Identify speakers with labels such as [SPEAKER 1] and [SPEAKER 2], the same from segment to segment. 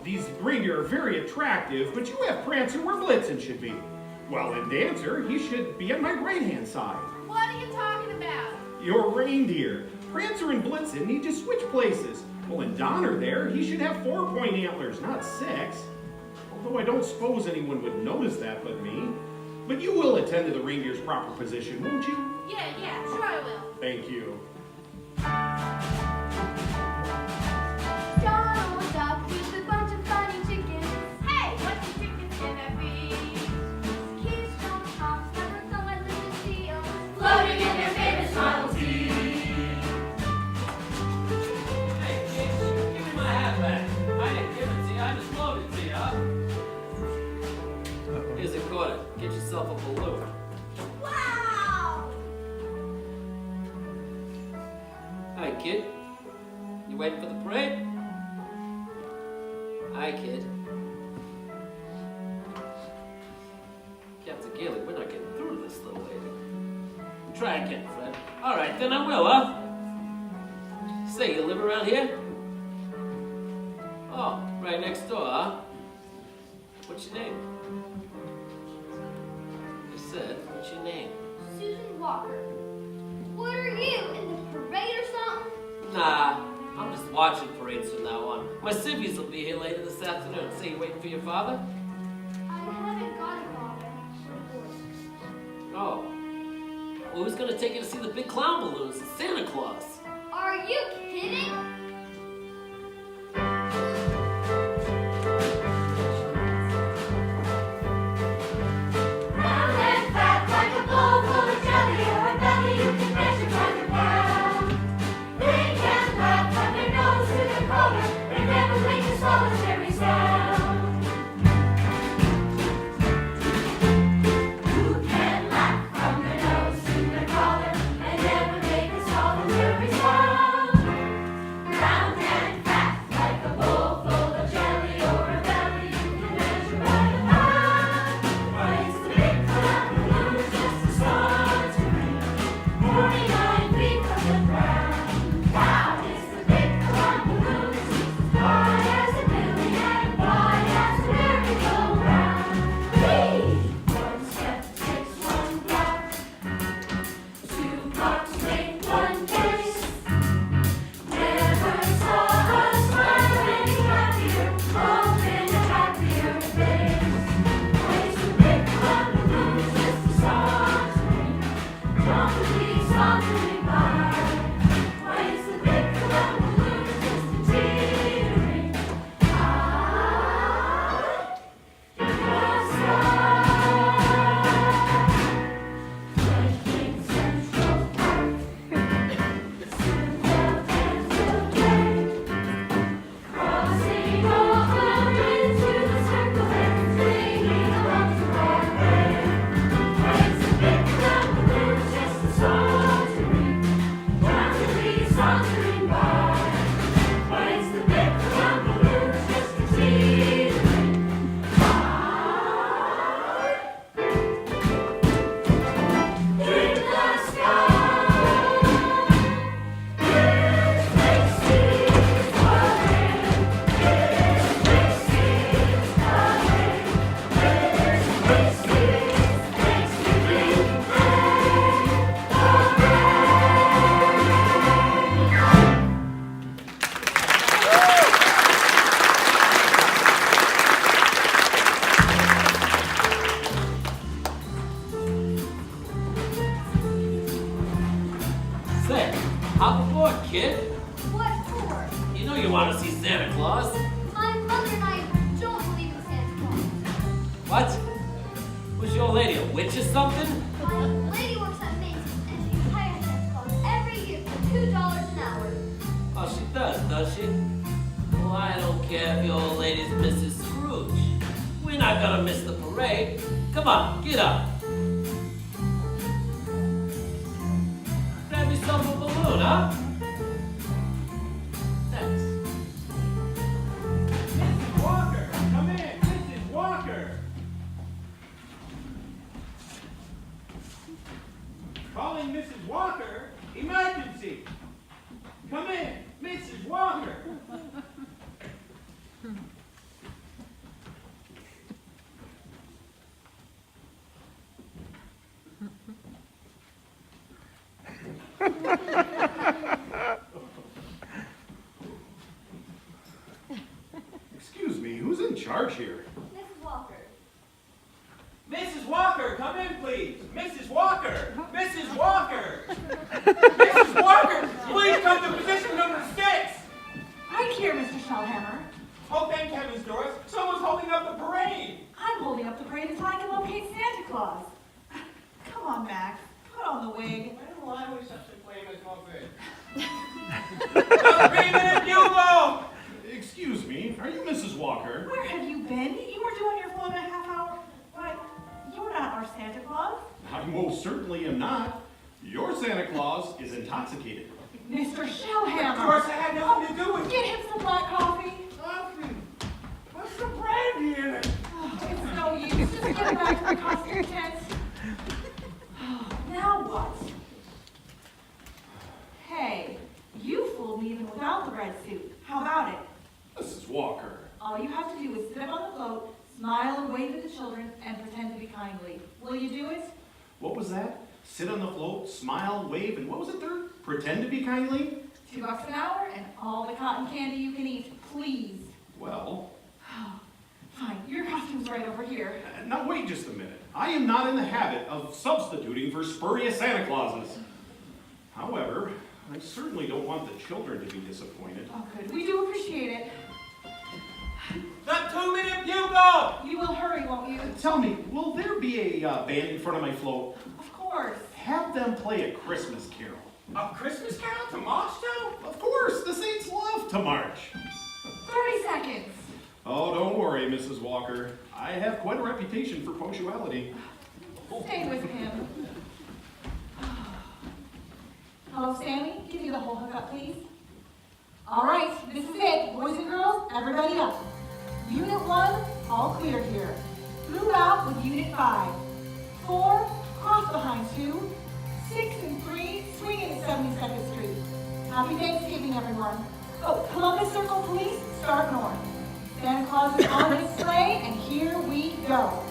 [SPEAKER 1] these reindeer are very attractive, but you have Prancer where Blitzen should be. Well, in Dancer, he should be on my right-hand side.
[SPEAKER 2] What are you talking about?
[SPEAKER 1] Your reindeer. Prancer and Blitzen need to switch places. Well, in Donner there, he should have 4-point antlers, not 6. Although I don't suppose anyone would notice that but me. But you will attend to the reindeer's proper position, won't you?
[SPEAKER 2] Yeah, sure I will.
[SPEAKER 1] Thank you.
[SPEAKER 3] Donald Duck with a bunch of funny chickens.
[SPEAKER 2] Hey, what the chickens gonna be?
[SPEAKER 3] Keystone Cops never thought I'd live to see 'em.
[SPEAKER 2] Floating in their famous Model T.
[SPEAKER 4] Hey, kids, give me my hat back. I didn't give it to you, I just loaned it to you, huh? Here's a quarter. Get yourself a balloon.
[SPEAKER 3] Wow!
[SPEAKER 4] Hi, kid. You waiting for the parade? Hi, kid. Captain Gailey, we're not getting through to this little lady. Try again, Fred. All right, then I will, huh? Say, you live around here? Oh, right next door, huh? What's your name? I said, what's your name?
[SPEAKER 3] Susan Walker. What are you, in the parade or something?
[SPEAKER 4] Nah, I'm just watching parades from now on. My civvies will be here later this afternoon. Say, you waiting for your father?
[SPEAKER 3] I haven't got a father.
[SPEAKER 4] Oh. Well, who's gonna take you to see the big clown balloons? It's Santa Claus.
[SPEAKER 3] Are you kidding?
[SPEAKER 2] Round and fat like a bowl full of jelly or a belly you can measure by the pound. They can laugh from their nose to their collar. They never make a solitary sound. Who can laugh from their nose to their collar and never make a solitary sound? Round and fat like a bowl full of jelly or a belly you can measure by the pound. Why is the big clown balloon just a sauntering 49 feet from the ground? Why is the big clown balloon just as high as a building and wide as a merry-go-round? One step takes one block, 2 blocks make one kiss. Never saw a smile any happier, open a happier face. Why is the big clown balloon just a sauntering, jauntily sauntering by? Why is the big clown balloon just a teetering high in the sky? Making Central Park, soon they'll dance away, crossing over into the circle and singing along to Broadway. Why is the big clown balloon just a sauntering, jauntily sauntering by? Why is the big clown balloon just a teetering high in the sky? His face is coming. His face is coming. His face makes me think,
[SPEAKER 4] Say, hop aboard, kid.
[SPEAKER 3] What for?
[SPEAKER 4] You know you want to see Santa Claus.
[SPEAKER 3] My mother and I don't believe in Santa Claus.
[SPEAKER 4] What? Was your old lady a witch or something?
[SPEAKER 3] My lady works at Macy's and she hires Santa Claus every year for $2 an hour.
[SPEAKER 4] Oh, she does she? Well, I don't care if your old lady's Mrs. Scrooge. We're not gonna miss the parade. Come on, get up. Grab yourself a balloon, huh? Thanks.
[SPEAKER 1] Mrs. Walker, come in. Mrs. Walker. Calling Mrs. Walker. Emergency. Come in. Mrs. Walker. charge here?
[SPEAKER 3] Mrs. Walker.
[SPEAKER 5] Mrs. Walker, come in, please. Mrs. Walker! Mrs. Walker! Mrs. Walker, please come to position number 6.
[SPEAKER 6] Right here, Mr. Shellhammer.
[SPEAKER 5] Oh, thank heavens, Doris. Someone's holding up the parade.
[SPEAKER 6] I'm holding up the parade until I can locate Santa Claus. Come on, Max. Put on the wig.
[SPEAKER 5] Well, I wish such a flame is no good. The 3-minute bugle!
[SPEAKER 1] Excuse me, are you Mrs. Walker?
[SPEAKER 6] Where have you been? You were due on your float in a half hour. Why, you're not our Santa Claus.
[SPEAKER 1] I most certainly am not. Your Santa Claus is intoxicated.
[SPEAKER 6] Mr.
[SPEAKER 5] Of
[SPEAKER 6] Shellhammer.
[SPEAKER 5] course, I had nothing to do with it.
[SPEAKER 6] Get him some black coffee.
[SPEAKER 5] Coffee. What's the brandy in it?
[SPEAKER 6] Oh, it's no use. Just get back to the costume tent. Now what? Hey, you fooled me even without the red suit. How about it?
[SPEAKER 1] Mrs. Walker.
[SPEAKER 6] All you have to do is sit up on the float, smile and wave at the children, and pretend to be kindly. Will you do it?
[SPEAKER 1] What was that? Sit on the float, smile, wave, and what was it third? Pretend to be kindly?
[SPEAKER 6] $2 an hour and all the cotton candy you can eat, please.
[SPEAKER 1] Well,
[SPEAKER 6] Fine, your costume's right over here.
[SPEAKER 1] now wait just a minute. I am not in the habit of substituting for spurious Santa Clauses. However, I certainly don't want the children to be disappointed.
[SPEAKER 6] Oh, good. We do appreciate it.
[SPEAKER 5] The 2-minute bugle!
[SPEAKER 6] You will hurry, won't you?
[SPEAKER 1] Tell me, will there be a band in front of my float?
[SPEAKER 6] Of course.
[SPEAKER 1] Have them play a Christmas carol.
[SPEAKER 5] A Christmas carol to march to?
[SPEAKER 1] Of course, the Saints love to march.
[SPEAKER 6] 30 seconds.
[SPEAKER 1] Oh, don't worry, Mrs. Walker. I have quite a reputation for punctuality.
[SPEAKER 6] Stay with him. Hello, Sammy. Give me the whole hookup, please. All right, this is it. Boys and girls, everybody up. Unit 1, all clear here. Through out with Unit 5. 4, cross behind 2. 6 and 3, swing in 72nd Street. Happy Thanksgiving, everyone. Oh, Columbus Circle Police, start north. Santa Claus is on his sleigh, and here we go.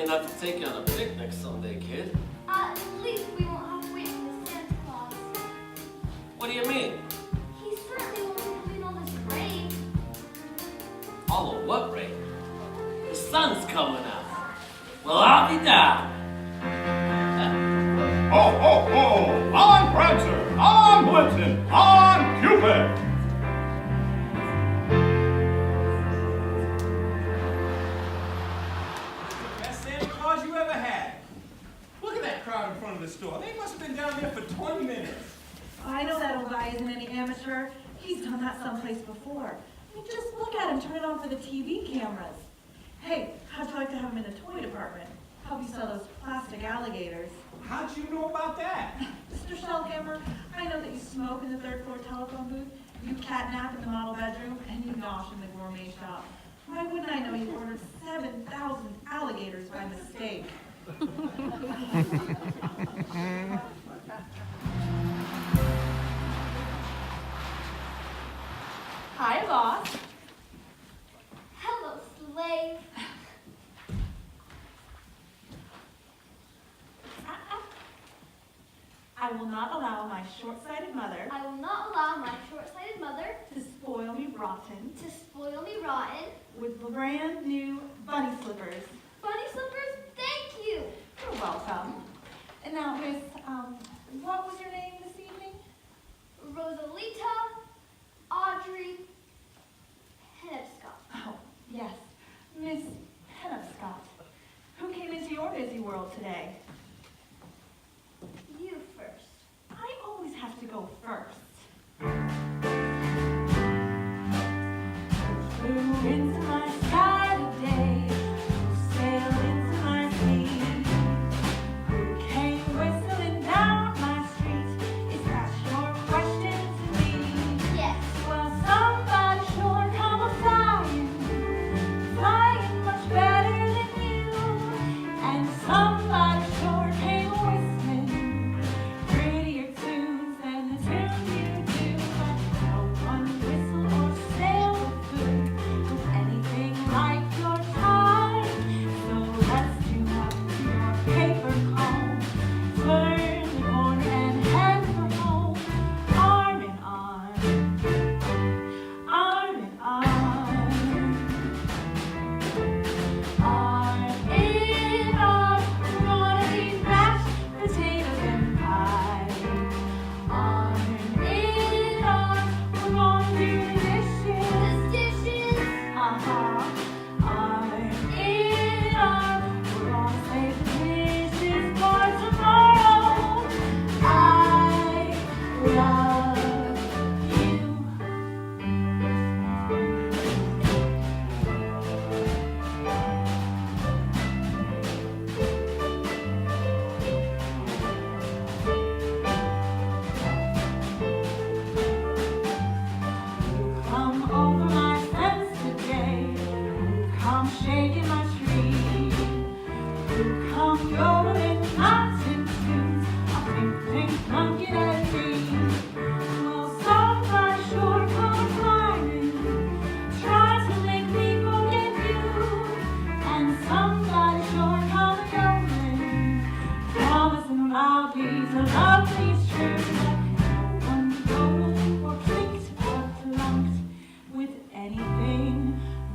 [SPEAKER 4] Not to take you on a picnic someday, kid.
[SPEAKER 3] At least we won't have to wait for the Santa Claus.
[SPEAKER 4] What do you mean?
[SPEAKER 3] He certainly won't be coming on this parade.
[SPEAKER 4] All of what, Ray? The sun's coming out. Well, I'll be down.
[SPEAKER 1] Ho, ho, ho! On Prancer! On Blitzen! On Cupid!
[SPEAKER 5] Best Santa Claus you ever had. Look at that crowd in front of the store. They must have been down there for 20 minutes.
[SPEAKER 6] I know that old guy isn't any amateur. He's done that someplace before. I mean, just look at him turn it on for the TV cameras. Hey, how'd you like to have him in the toy department? Help you sell those plastic alligators.
[SPEAKER 5] How'd you know about that?
[SPEAKER 6] Mr. Shellhammer, I know that you smoke in the third floor telephone booth, you catnap in the model bedroom, and you nosh in the gourmet shop. Why wouldn't I know you ordered 7,000 alligators by mistake? Hi, boss.
[SPEAKER 3] Hello, slave.
[SPEAKER 6] I will not allow my short-sighted mother
[SPEAKER 3] I will not allow my short-sighted mother
[SPEAKER 6] to spoil me rotten
[SPEAKER 3] to spoil me rotten.
[SPEAKER 6] with brand new bunny slippers.
[SPEAKER 3] Bunny slippers, thank you.
[SPEAKER 6] You're welcome. And now, Miss, into my sky today, who sailed into my sea, who came whistling down my street? Is that your question to me?
[SPEAKER 3] Yes.
[SPEAKER 6] Well, somebody sure come a flying, flying much better than you, and somebody sure came a whistling prettier tunes than the tunes you do. But no one whistled or sailed good with anything like your time. So let's tune up to your paper comb, turn the corner and head for home, arm in arm, arm in arm. Arm in arm, we're gonna eat mashed potatoes and pie. Arm in arm, we're gonna do the dishes.
[SPEAKER 3] Dishes.
[SPEAKER 6] Arm in arm, we're gonna save the dishes for tomorrow. I love you. Come over my fence today, come shaking my tree, come yodeling mountain tunes, a pink, pink pumpkin and tree. Well, somebody sure come climbing, try to make me forget you, and somebody sure come yodeling, promising I'll be to love me's true. No one yodeled or clicked or plunked with anything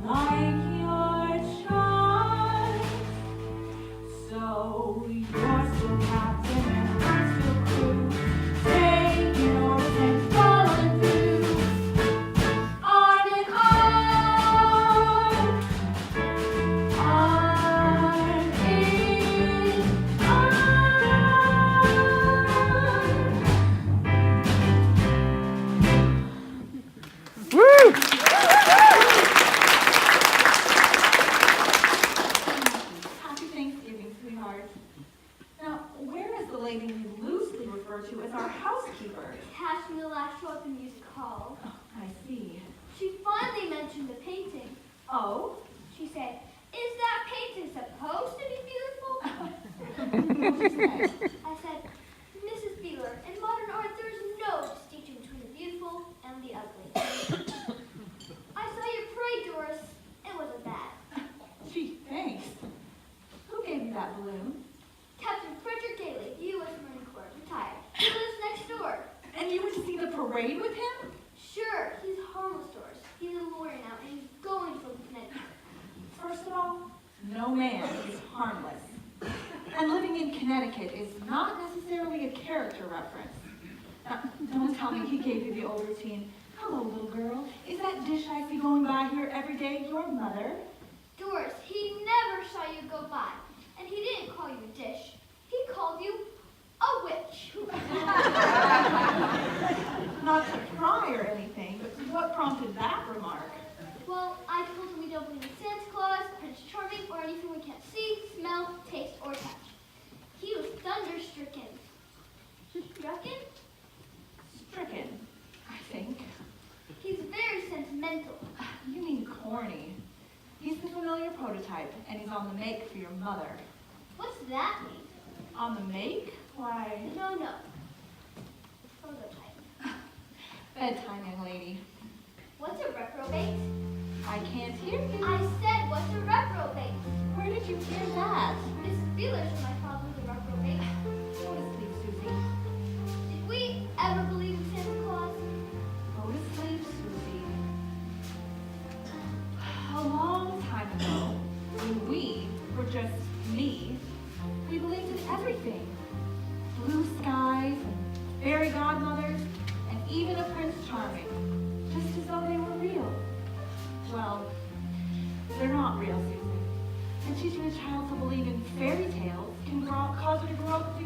[SPEAKER 6] like your charm. So you're still captain and I'm still crew, taking orders and following through. Arm in arm, arm in arm. Happy Thanksgiving, sweetheart. Now, where is the lady you loosely refer to as our housekeeper?
[SPEAKER 3] Passed me the last show at the music hall.
[SPEAKER 6] Oh, I see.
[SPEAKER 3] She finally mentioned the painting.
[SPEAKER 6] Oh?
[SPEAKER 3] She said, "Is that painting supposed to be beautiful?"
[SPEAKER 6] What'd you say?
[SPEAKER 3] I said, "Mrs. Beeler, in modern art there is no distinction between the beautiful and the ugly." I saw your parade, Doris. It wasn't bad.
[SPEAKER 6] Gee, thanks. Who gave you that balloon?
[SPEAKER 3] Captain Frederick Daly, U.S. Marine Corps, retired. He lives next door.
[SPEAKER 6] And you went to see the parade with him?
[SPEAKER 3] Sure, he's harmless, Doris. He's a lawyer now, and he's going to Connecticut.
[SPEAKER 6] First of all, no man is harmless. And living in Connecticut is not necessarily a character reference. Now, don't tell me he gave you the old routine. Hello, little girl. Is that dish I see going by here every day your mother?
[SPEAKER 3] Doris, he never saw you go by. And he didn't call you a dish. He called you a witch.
[SPEAKER 6] Not to pry or anything, but what prompted that remark?
[SPEAKER 3] Well, I told him we don't believe in Santa Claus, Prince Charming, or anything we can't see, smell, taste, or touch. He was thunder-stricken. Stricken?
[SPEAKER 6] Stricken, I think.
[SPEAKER 3] He's very sentimental.
[SPEAKER 6] You mean corny. He's the familiar prototype, and he's on the make for your mother.
[SPEAKER 3] What's that mean?
[SPEAKER 6] On the make? Why,
[SPEAKER 3] No. Prototype.
[SPEAKER 6] bedtime, young lady.
[SPEAKER 3] What's a reprobate?
[SPEAKER 6] I can't hear you.
[SPEAKER 3] I said, what's a reprobate?
[SPEAKER 6] Where did you hear that?
[SPEAKER 3] Mrs. Beeler said my father was a reprobate.
[SPEAKER 6] Go to sleep, Susie.
[SPEAKER 3] Did we ever believe in Santa Claus?
[SPEAKER 6] Go to sleep, Susie. A long time ago, when we were just me, we believed in everything. Blue skies, and fairy godmothers, and even a Prince Charming. Just as though they were real. Well, they're not real, Susie. And teaching a child to believe in fairy tales can cause her to grow up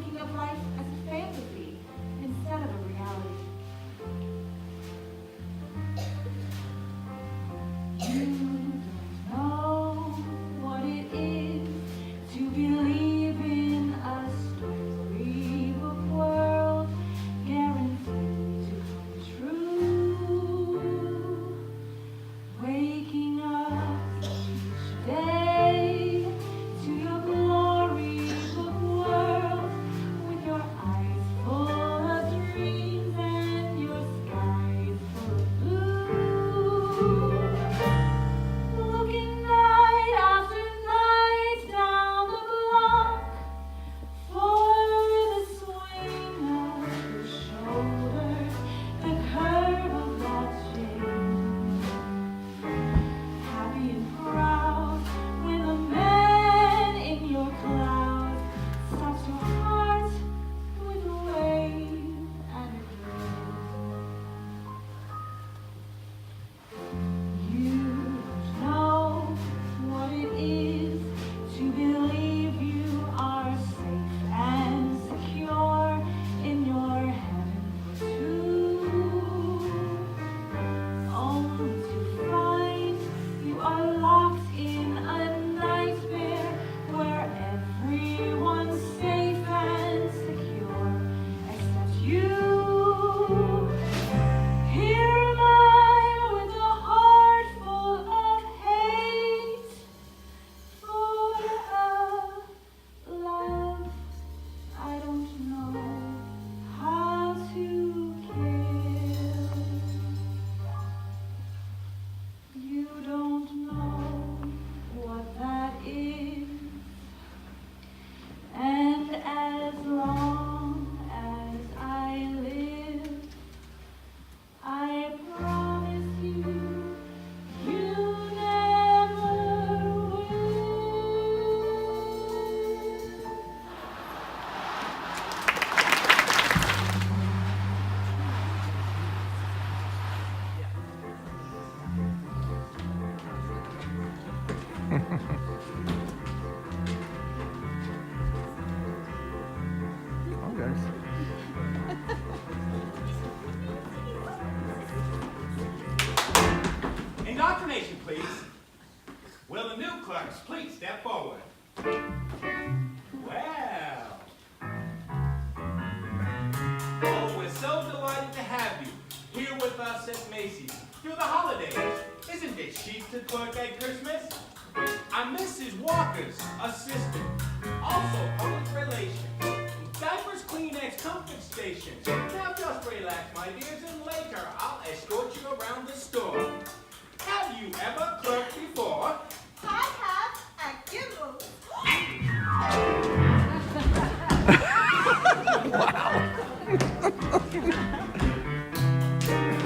[SPEAKER 7] Oh, guys.
[SPEAKER 5] Indoctrination, please. Will the new clerks please step forward? Well. Oh, we're so delighted to have you here with us at Macy's through the holidays. Isn't it chic to clerk at Christmas? I'm Mrs. Walker's assistant, also public relations. Diapers, Kleenex, comfort stations. Now just relax, my dears, and later I'll escort you around the store. Have you ever clerked before?
[SPEAKER 6] I have at Gimbal.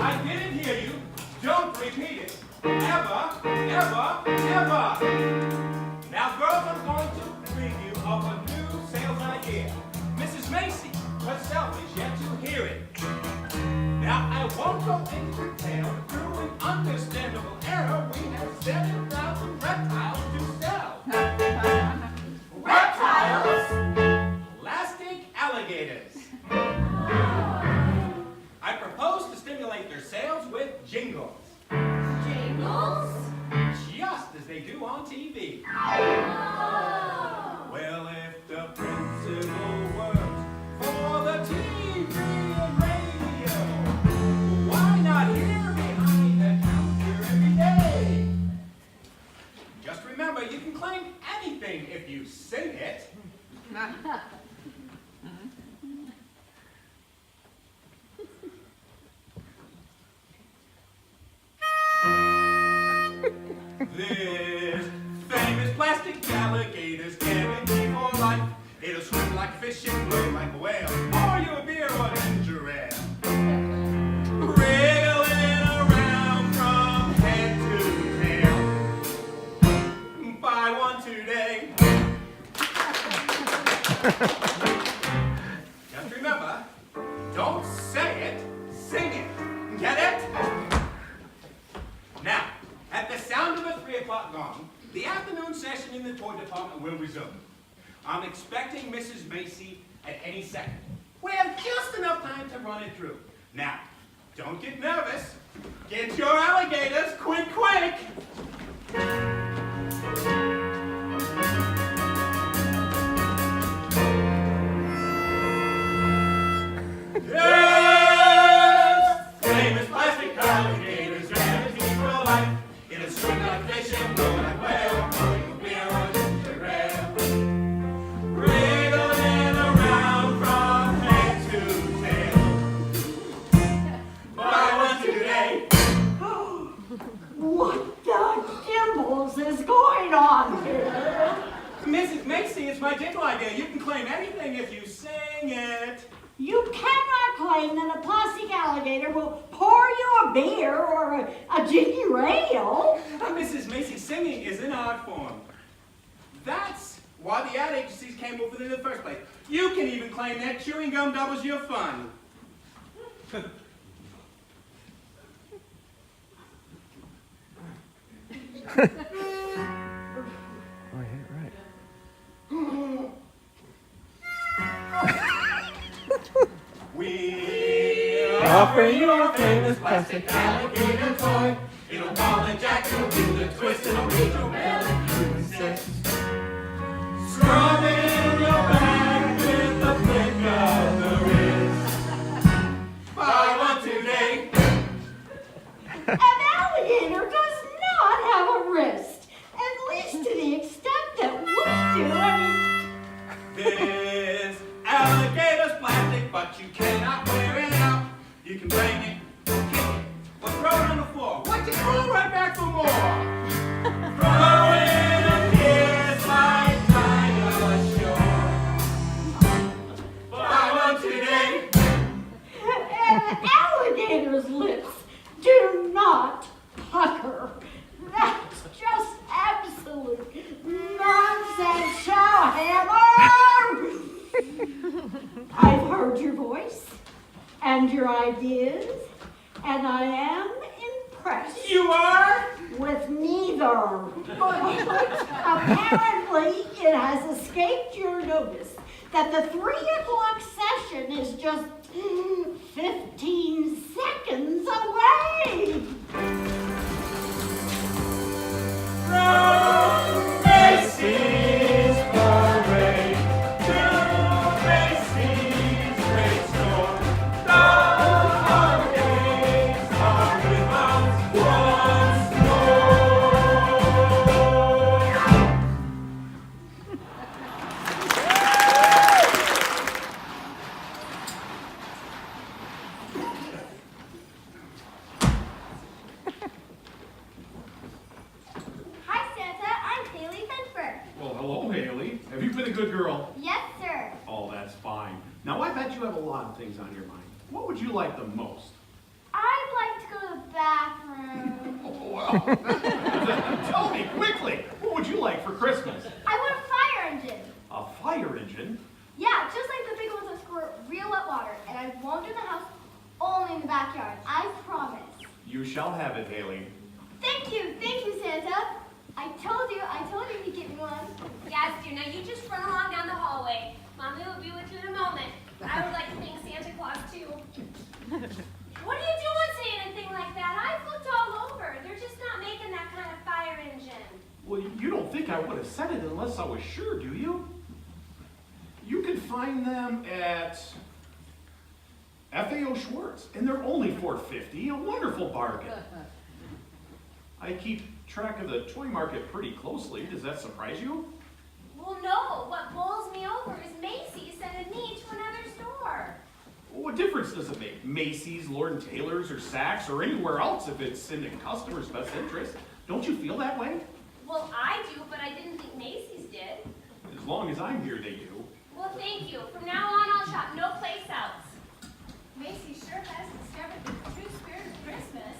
[SPEAKER 5] I didn't hear you. Don't repeat it. Ever, ever, ever. Now, girls, I'm going to preview of a new sales idea. Mrs. Macy herself is yet to hear it. Now, I won't go into detail. Through an understandable error, we have 7,000 reptiles to sell.
[SPEAKER 6] Reptiles?
[SPEAKER 5] Plastic alligators. I propose to stimulate their sales with jingles.
[SPEAKER 6] Jingles?
[SPEAKER 5] Just as they do on TV.
[SPEAKER 6] Oh.
[SPEAKER 5] Well, if the principle works for the TV and radio, why not here behind the counter every day? Just remember, you can claim anything if you sing it. This famous plastic alligator's guaranteed for life. It'll swim like a fish and float like a whale, pour you a beer or ginger ale. Wriggling around from head to tail. Buy one today. Just remember, don't say it, sing it. Get it? Now, at the sound of the 3 o'clock gong, the afternoon session in the toy department will resume. I'm expecting Mrs. Macy at any second. We have just enough time to run it through. Now, don't get nervous. Get your alligators, quick, quick! Yes! Famous plastic alligators, guaranteed for life. It'll swim like fish and blow like whale, pouring a beer or ginger ale. Wriggling around from head to tail. Buy one today.
[SPEAKER 8] What the Gimbals is going on here?
[SPEAKER 5] Mrs. Macy, it's my jingle idea. You can claim anything if you sing it.
[SPEAKER 8] You cannot claim that a plastic alligator will pour you a beer or a ginger ale.
[SPEAKER 5] Mrs. Macy, singing is an art form. That's why the ad agencies came up with it in the first place. You can even claim that chewing gum doubles your fun.
[SPEAKER 7] Oh, yeah, right.
[SPEAKER 5] We offer you a famous plastic alligator toy. It'll ball and jack, it'll do the twist, it'll read your mail if you insist. Scrub it in your bag with the flick of the wrist. Buy one today.
[SPEAKER 8] An alligator does not have a wrist, at least to the extent that we do.
[SPEAKER 5] This alligator's plastic, but you cannot wear it out. You can bang it, kick it, or throw it on the floor. Watch it roll right back for more. Throw in a kiss like Dinah Shore. Buy one today.
[SPEAKER 8] An alligator's lips do not pucker. That's just absolute nonsense, Showhammer! I've heard your voice and your ideas, and I am impressed
[SPEAKER 5] You are?
[SPEAKER 8] with neither either. But apparently it has escaped your notice that the 3 o'clock session is just 15 seconds away.
[SPEAKER 5] From Macy's parade to Macy's great store, the holidays are with us once
[SPEAKER 3] Hi, Santa. I'm Haley Finford.
[SPEAKER 1] Well, hello, Haley. Have you been a good girl?
[SPEAKER 3] Yes, sir.
[SPEAKER 1] Oh, that's fine. Now, I bet you have a lot of things on your mind. What would you like the most?
[SPEAKER 3] I'd like to go to the bathroom.
[SPEAKER 1] Oh, well. Tell me quickly. What would you like for Christmas?
[SPEAKER 3] I want a fire engine.
[SPEAKER 1] A fire engine?
[SPEAKER 3] Yeah, just like the big ones that squirt real wet water. And I won't do in the house, only in the backyard. I promise.
[SPEAKER 1] You shall have it, Haley.
[SPEAKER 3] Thank you, Santa. I told you he'd get me one.
[SPEAKER 2] Yes, dear. Now you just run along down the hallway. Mommy will be with you in a moment. I would like to thank Santa Claus too. What are you doing saying anything like that? I've looked all over. They're just not making that kind of fire engine.
[SPEAKER 1] Well, you don't think I would have said it unless I was sure, do you? You can find them at FAO Schwartz, and they're only $4.50, a wonderful bargain. I keep track of the toy market pretty closely. Does that surprise you?
[SPEAKER 2] Well, no. What bowls me over is Macy's sending me to another store.
[SPEAKER 1] Well, what difference does it make? Macy's, Lord & Taylor's, or Saks, or anywhere else if it's in the customer's best interest? Don't you feel that way?
[SPEAKER 2] Well, I do, but I didn't think Macy's did.
[SPEAKER 1] As long as I'm here, they do.
[SPEAKER 2] Well, thank you. From now on, I'll shop no place else. Macy's sure has discovered the true spirit of Christmas.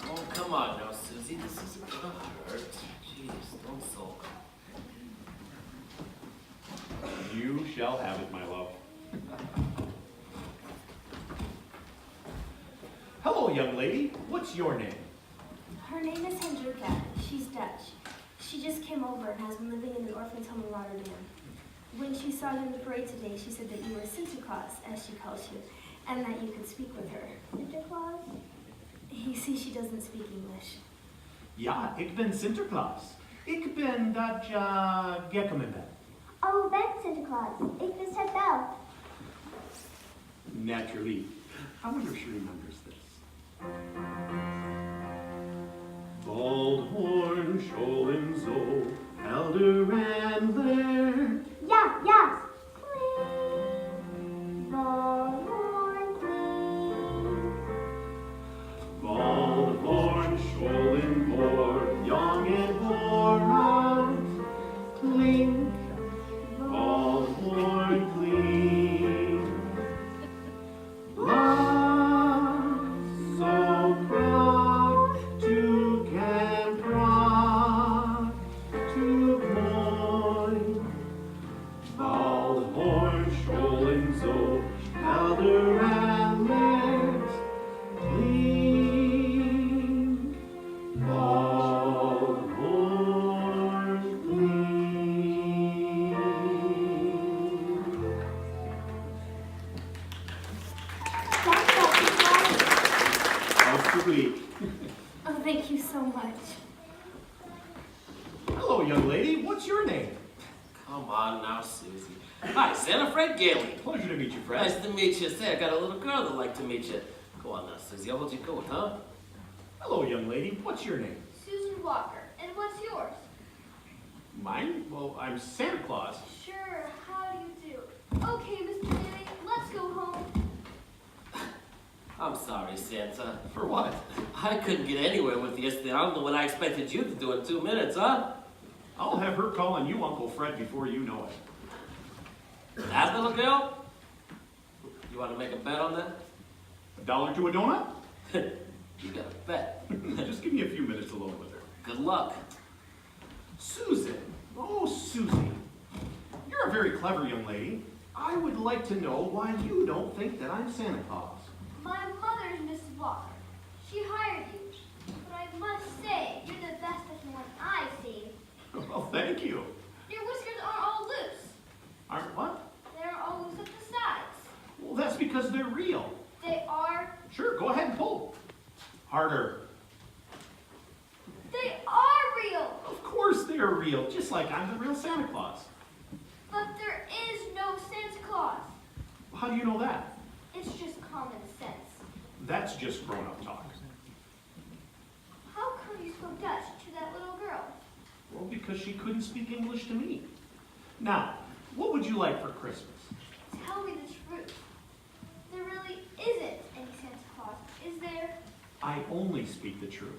[SPEAKER 4] Oh, come on now, Susie. This isn't gonna hurt. Jeez, don't sulk.
[SPEAKER 1] You shall have it, my love. Hello, young lady. What's your name?
[SPEAKER 9] Her name is Hendrika. She's Dutch. She just came over and has been living in the orphan's home in Rotterdam. When she saw you in the parade today, she said that you were Santa Claus, as she calls you, and that you could speak with her.
[SPEAKER 3] Santa Claus?
[SPEAKER 9] You see, she doesn't speak English.
[SPEAKER 1] Ja, ik ben Sinterklaas. Ik ben dat gekomen ben.
[SPEAKER 3] Oh, that's Santa Claus. Ik ben het wel.
[SPEAKER 1] Naturally. I wonder if she remembers this. Waldhorn, Schollen, so, Helder and Lair.
[SPEAKER 3] Ja, ja. Cling. Waldhorn, cling.
[SPEAKER 1] Waldhorn, Schollen, Boor, Young and Boor out. Clink, Waldhorn, clink. Blah, so proud to Camp Rock, to point. Waldhorn, Schollen, so, Helder and Lair. Clink, Waldhorn, clink. How's the week?
[SPEAKER 9] Oh, thank you so much.
[SPEAKER 1] Hello, young lady. What's your name?
[SPEAKER 4] Come on now, Susie. Hi, Santa Fred Gailey.
[SPEAKER 1] Pleasure to meet you, Fred.
[SPEAKER 4] Nice to meet you. Say, I got a little girl that'd like to meet you. Go on now, Susie. I'll hold you coat, huh?
[SPEAKER 1] Hello, young lady. What's your name?
[SPEAKER 3] Susan Walker. And what's yours?
[SPEAKER 1] Mine? Well, I'm Santa Claus.
[SPEAKER 3] Sure, how do you do? Okay, Mr. Daly, let's go home.
[SPEAKER 4] I'm sorry, Santa.
[SPEAKER 1] For what?
[SPEAKER 4] I couldn't get anywhere with you yesterday. I don't know what I expected you to do in 2 minutes, huh?
[SPEAKER 1] I'll have her calling you Uncle Fred before you know it.
[SPEAKER 4] That little girl? You want to make a bet on that?
[SPEAKER 1] $1 to a donut?
[SPEAKER 4] You got a bet.
[SPEAKER 1] Just give me a few minutes alone with her.
[SPEAKER 4] Good luck.
[SPEAKER 1] Susan. Oh, Susie. You're a very clever young lady. I would like to know why you don't think that I'm Santa Claus.
[SPEAKER 3] My mother's Mrs. Walker. She hired you. But I must say, you
[SPEAKER 1] because they're real.
[SPEAKER 3] They are.
[SPEAKER 1] Sure, go ahead and pull. Harder.
[SPEAKER 3] They are real.
[SPEAKER 1] Of course they're real, just like I'm the real Santa Claus.
[SPEAKER 3] But there is no Santa Claus.
[SPEAKER 1] How do you know that?
[SPEAKER 3] It's just common sense.
[SPEAKER 1] That's just grown-up talk.
[SPEAKER 3] How come you spoke Dutch to that little girl?
[SPEAKER 1] Well, because she couldn't speak English to me. Now, what would you like for Christmas?
[SPEAKER 3] Tell me the truth. There really isn't any Santa Claus, is there?
[SPEAKER 1] I only speak the truth.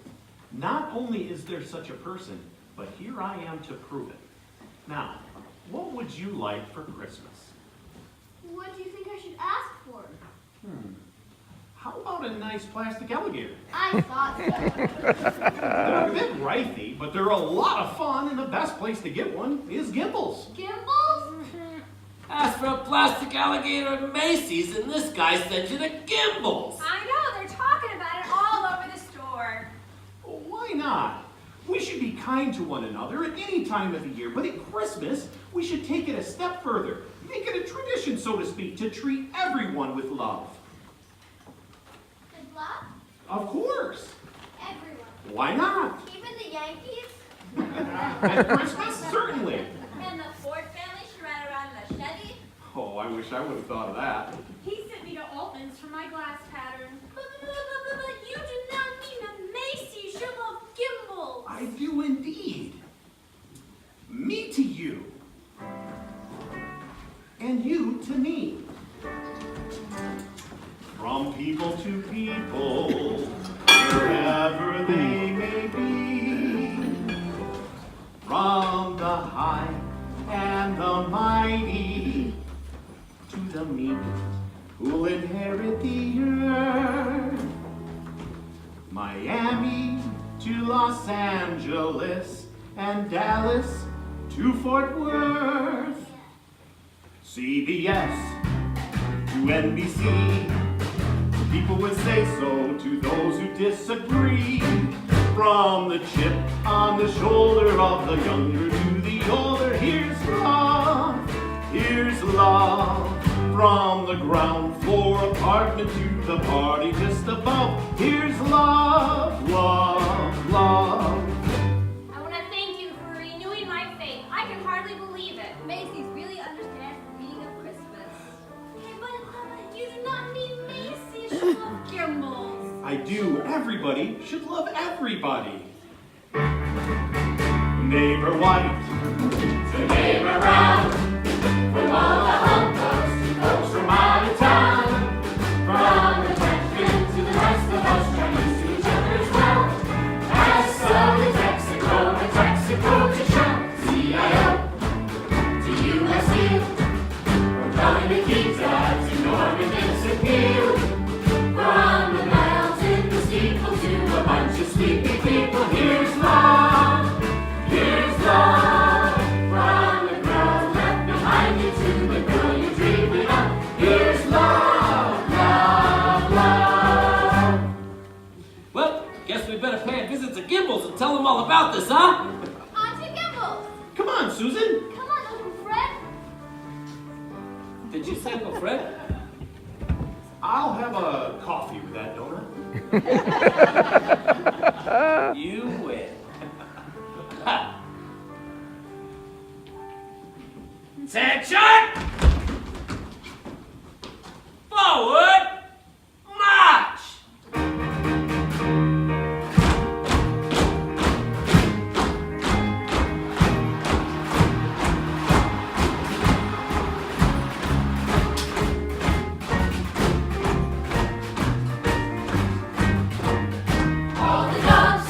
[SPEAKER 1] Not only is there such a person, but here I am to prove it. Now, what would you like for Christmas?
[SPEAKER 3] What do you think I should ask for?
[SPEAKER 1] How about a nice plastic alligator?
[SPEAKER 3] I thought so.
[SPEAKER 1] They're a bit writhy, but they're a lot of fun, and the best place to get one is Gimbals.
[SPEAKER 3] Gimbals?
[SPEAKER 4] Ask for a plastic alligator at Macy's, and this guy sends you to Gimbals.
[SPEAKER 10] I know, they're talking about it all over the store.
[SPEAKER 1] Why not? We should be kind to one another at any time of the year, but at Christmas, we should take it a step further. Make it a tradition, so to speak, to treat everyone with love.
[SPEAKER 3] Good luck?
[SPEAKER 1] Of course.
[SPEAKER 3] Everyone.
[SPEAKER 1] Why not?
[SPEAKER 3] Even the Yankees?
[SPEAKER 1] At Christmas, certainly.
[SPEAKER 10] And the Ford family should ride around in a Chevy.
[SPEAKER 1] Oh, I wish I would have thought of that.
[SPEAKER 10] He sent me to Altman's for my glass pattern. But you do not mean that Macy's should love Gimbals.
[SPEAKER 1] I do indeed. Me to you. And you to me. From people to people, wherever they may be. From the high and the mighty to the meek who'll inherit the earth. Miami to Los Angeles and Dallas to Fort Worth. CBS to NBC. People would say so to those who disagree. From the chip on the shoulder of the younger to the older, here's love, here's love. From the ground floor apartment to the party just above, here's love, love, love.
[SPEAKER 10] I want to thank you for renewing my faith. I can hardly believe it.
[SPEAKER 9] Macy's really understands the meaning of Christmas.
[SPEAKER 10] Hey, but you do not mean Macy's should love Gimbals.
[SPEAKER 1] I do. Everybody should love everybody. Neighbor white to neighbor brown, from all the humbugs to folks from out of town, from the Texan to the rest of us, Chinese to each other as well. Paso to Texaco to Shell, CIO to USU, from Johnny Nikita to Norman Vincent Peale, from the bells in the steeple to a bunch of sleepy people. Here's love, here's love, from the girl left behind you to the girl you're dreaming of. Here's love, love, love.
[SPEAKER 4] Well, guess we better pay a visit to Gimbals and tell them all about this, huh?
[SPEAKER 3] On to Gimbals!
[SPEAKER 1] Come on, Susan.
[SPEAKER 3] Come on, Uncle Fred.
[SPEAKER 4] Did you say Uncle Fred?
[SPEAKER 1] I'll have a coffee with that donut.
[SPEAKER 4] You win. Ha. Attention! Forward! March!
[SPEAKER 2] All the dogs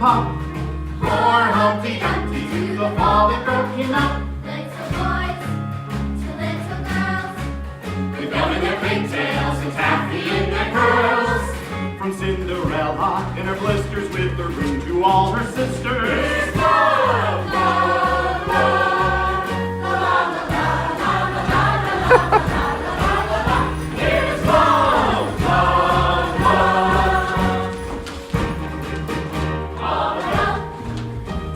[SPEAKER 1] pop. Poor Humpty Dumpty to the fall it broke him up.
[SPEAKER 3] Little boys to little girls,
[SPEAKER 1] With gum in their pigtails and taffy in their curls. From Cinderella in her blisters with her room to all her sisters. Love, love, love, la la la la la la la la la. Here's love, love, love. All around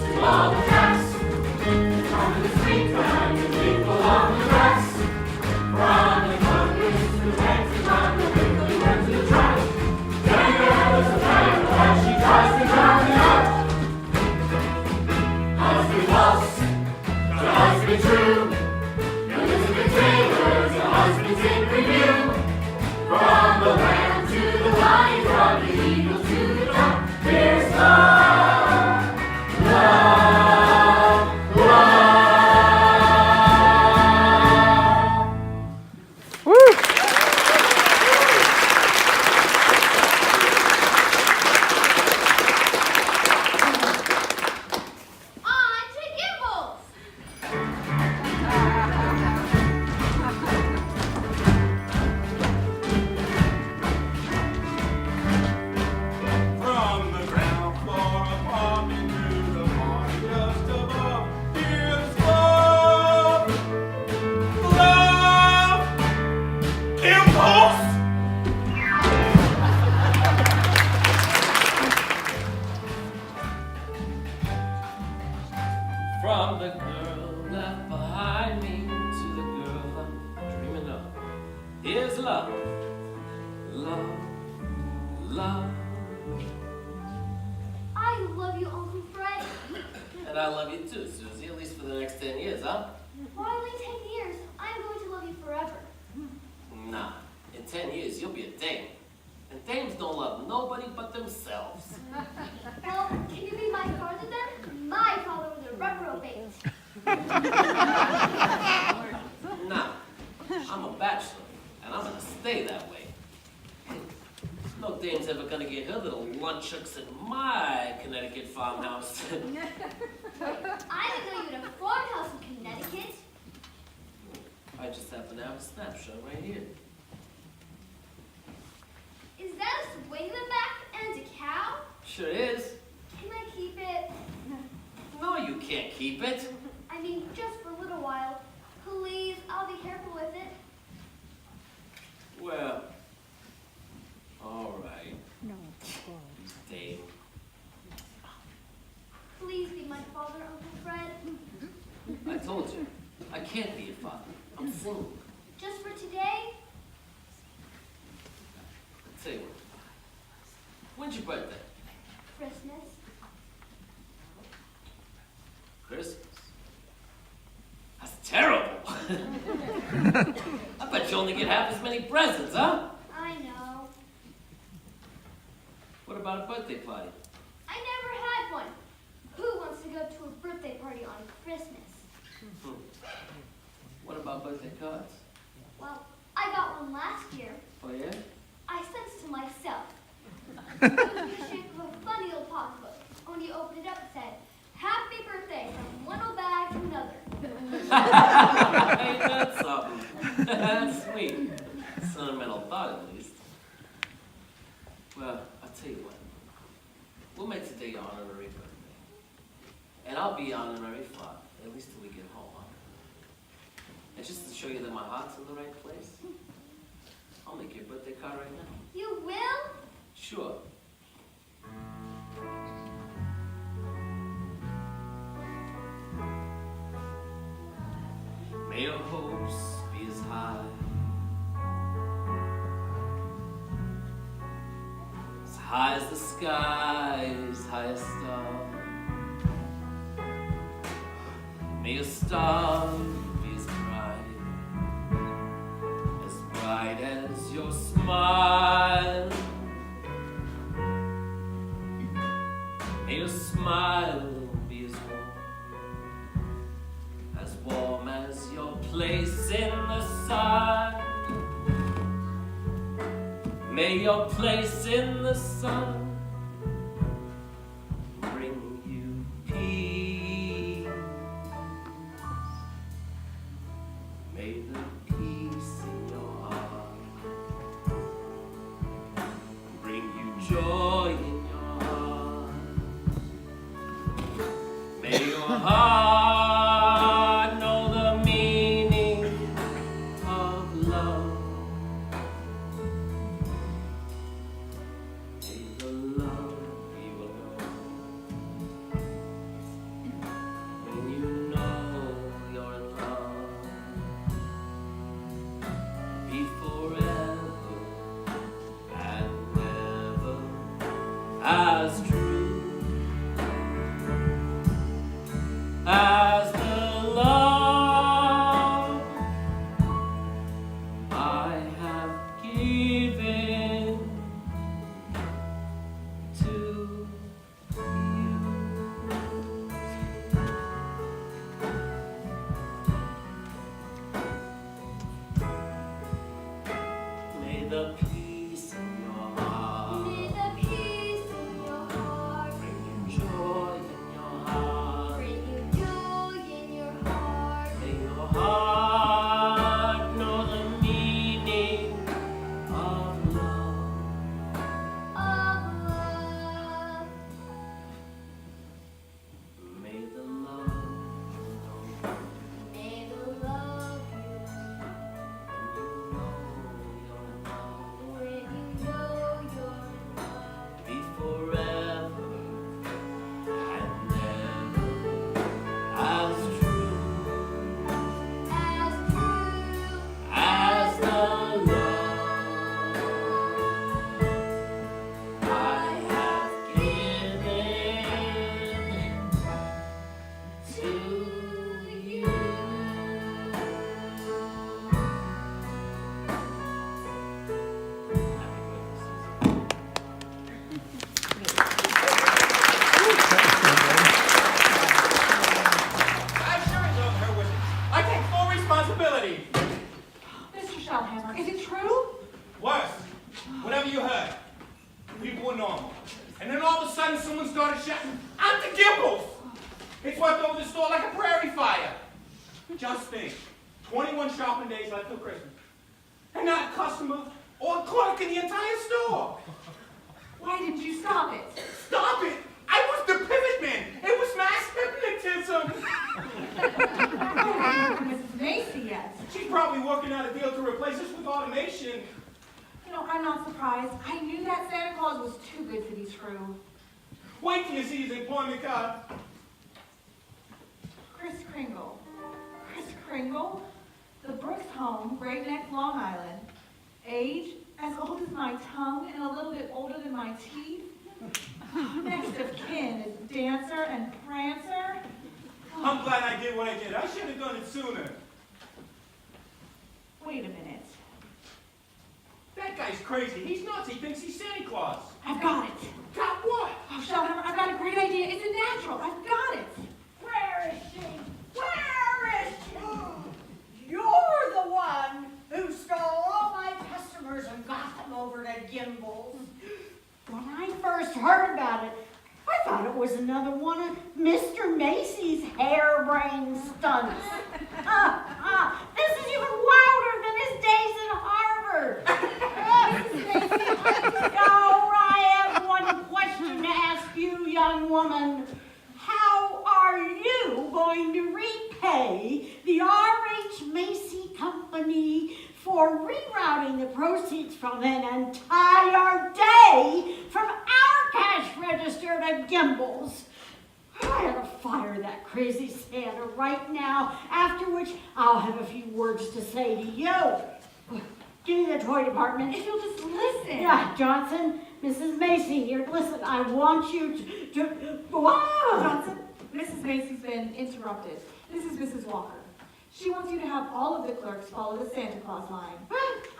[SPEAKER 1] to all the tracks. From the springtime to people on the grass. From the congress to the taxi, from the wiggly worms to the track. Cinderella's a fire as she tries to drown it out. Husband false, the husband true. Elizabeth Taylor's a husband's in review. From the lamb to the lion, from the eagle to the top. Here's love, love, love.
[SPEAKER 10] On to Gimbals!
[SPEAKER 5] From the ground floor apartment to the morning just above, here's love, love, impulse.
[SPEAKER 4] From the girl left behind me to the girl I'm dreaming of. Here's love, love, love.
[SPEAKER 3] I love you, Uncle Fred.
[SPEAKER 4] And I love you too, Susie, at least for the next 10 years, huh?
[SPEAKER 3] Why only 10 years? I'm going to love you forever.
[SPEAKER 4] Nah, in 10 years you'll be a dame. And dames don't love nobody but themselves.
[SPEAKER 3] Well, can you be my father then? My father was a reprobate.
[SPEAKER 4] Nah, I'm a bachelor, and I'm gonna stay that way. No dame's ever gonna get her little lunchhooks in my Connecticut farmhouse.
[SPEAKER 3] I didn't know you had a farmhouse in Connecticut.
[SPEAKER 4] I just happen to have a snapshot right here.
[SPEAKER 3] Is that a swing in the back and a cow?
[SPEAKER 4] Sure is.
[SPEAKER 3] Can I keep it?
[SPEAKER 4] No, you can't keep it.
[SPEAKER 3] I mean, just for a little while. Please, I'll be careful with it.
[SPEAKER 4] Well, all right. No. Dame.
[SPEAKER 3] Please be my father, Uncle Fred.
[SPEAKER 4] I told you, I can't be your father. I'm single.
[SPEAKER 3] Just for today?
[SPEAKER 4] Tell you what. When's your birthday?
[SPEAKER 3] Christmas.
[SPEAKER 4] Christmas. That's terrible. I bet you only get half as many presents, huh?
[SPEAKER 3] I know.
[SPEAKER 4] What about a birthday party?
[SPEAKER 3] I never had one. Who wants to go to a birthday party on Christmas?
[SPEAKER 4] What about birthday cards?
[SPEAKER 3] Well, I got one last year.
[SPEAKER 4] Oh, yeah?
[SPEAKER 3] I sent it to myself. It was in the shape of a funny little pocketbook. When you opened it up, it said, "Happy birthday from one old bag to another."
[SPEAKER 4] Ain't that something? That's sweet. Sentimental thought, at least. Well, I'll tell you what. We'll make today your honorary birthday. And I'll be honorary father, at least till we get home, huh? And just to show you that my heart's in the right place, I'll make you a birthday card right now.
[SPEAKER 3] You will?
[SPEAKER 4] Sure. May your hopes be as high as the sky's highest star. May your star be as bright as your smile. May your smile be as warm as your place in the sun. May your place in the sun joy in your heart. May your heart know the meaning of love. May the love you will know when you know you're in love. Be forever and never as true as the love I have given to you. May the peace in your heart
[SPEAKER 3] May the peace in your heart
[SPEAKER 4] bring you joy in your heart.
[SPEAKER 3] bring you joy in your heart.
[SPEAKER 4] May your heart know the meaning of love.
[SPEAKER 3] Of love.
[SPEAKER 4] May the love know
[SPEAKER 3] May the love
[SPEAKER 4] when you know you're in love.
[SPEAKER 3] when you know you're in love.
[SPEAKER 4] Be forever and never as true
[SPEAKER 3] As true
[SPEAKER 4] as the love I have given to you.
[SPEAKER 5] I sure love her wishes. I take full responsibility.
[SPEAKER 6] Mr. Shellhammer, is it true?
[SPEAKER 5] Worse, whatever you heard, people were normal. And then all of a sudden someone started shouting, "I'm the Gimbals!" It swept over the store like a prairie fire. Just think, 21 shopping days left till Christmas. And not a customer or a clerk in the entire store.
[SPEAKER 6] Why didn't you stop it?
[SPEAKER 5] Stop it! I was the pivot man. It was mass hypnotism.
[SPEAKER 6] What happened to Mrs. Macy yet?
[SPEAKER 5] She's probably working out a deal to replace us with automation.
[SPEAKER 6] You know, I'm not surprised. I knew that Santa Claus was too good to be true.
[SPEAKER 5] Wait till you see his employment card.
[SPEAKER 6] Kris Kringle. Kris Kringle? The Brooks home, Great Neck, Long Island. Age, as old as my tongue and a little bit older than my teeth. Next of kin is Dancer and Prancer.
[SPEAKER 5] I'm glad I did what I did. I should have done it sooner.
[SPEAKER 6] Wait a minute.
[SPEAKER 5] That guy's crazy. He's nuts. He thinks he's Santa Claus.
[SPEAKER 6] I've got it.
[SPEAKER 5] Got what?
[SPEAKER 6] Oh, Shellhammer, I've got a great idea. It's a natural. I've got it.
[SPEAKER 8] Where is she? Where is she? You're the one who stole all my customers and got them over to Gimbals. When I first heard about it, I thought it was another one of Mr. Macy's harebrained stunts. This is even wilder than his days at Harvard. Oh, I have one question to ask you, young woman. How are you going to repay the R.H. Macy Company for rerouting the proceeds from an entire day from our cash register to Gimbals? I ought to fire that crazy Santa right now, after which I'll have a few words to say to you. Give me the toy department.
[SPEAKER 6] If you'll just listen.
[SPEAKER 8] Yeah, Johnson, Mrs. Macy here. Listen, I want you to wow.
[SPEAKER 6] Johnson, Mrs. Macy's been interrupted. This is Mrs. Walker. She wants you to have all of the clerks follow the Santa Claus line.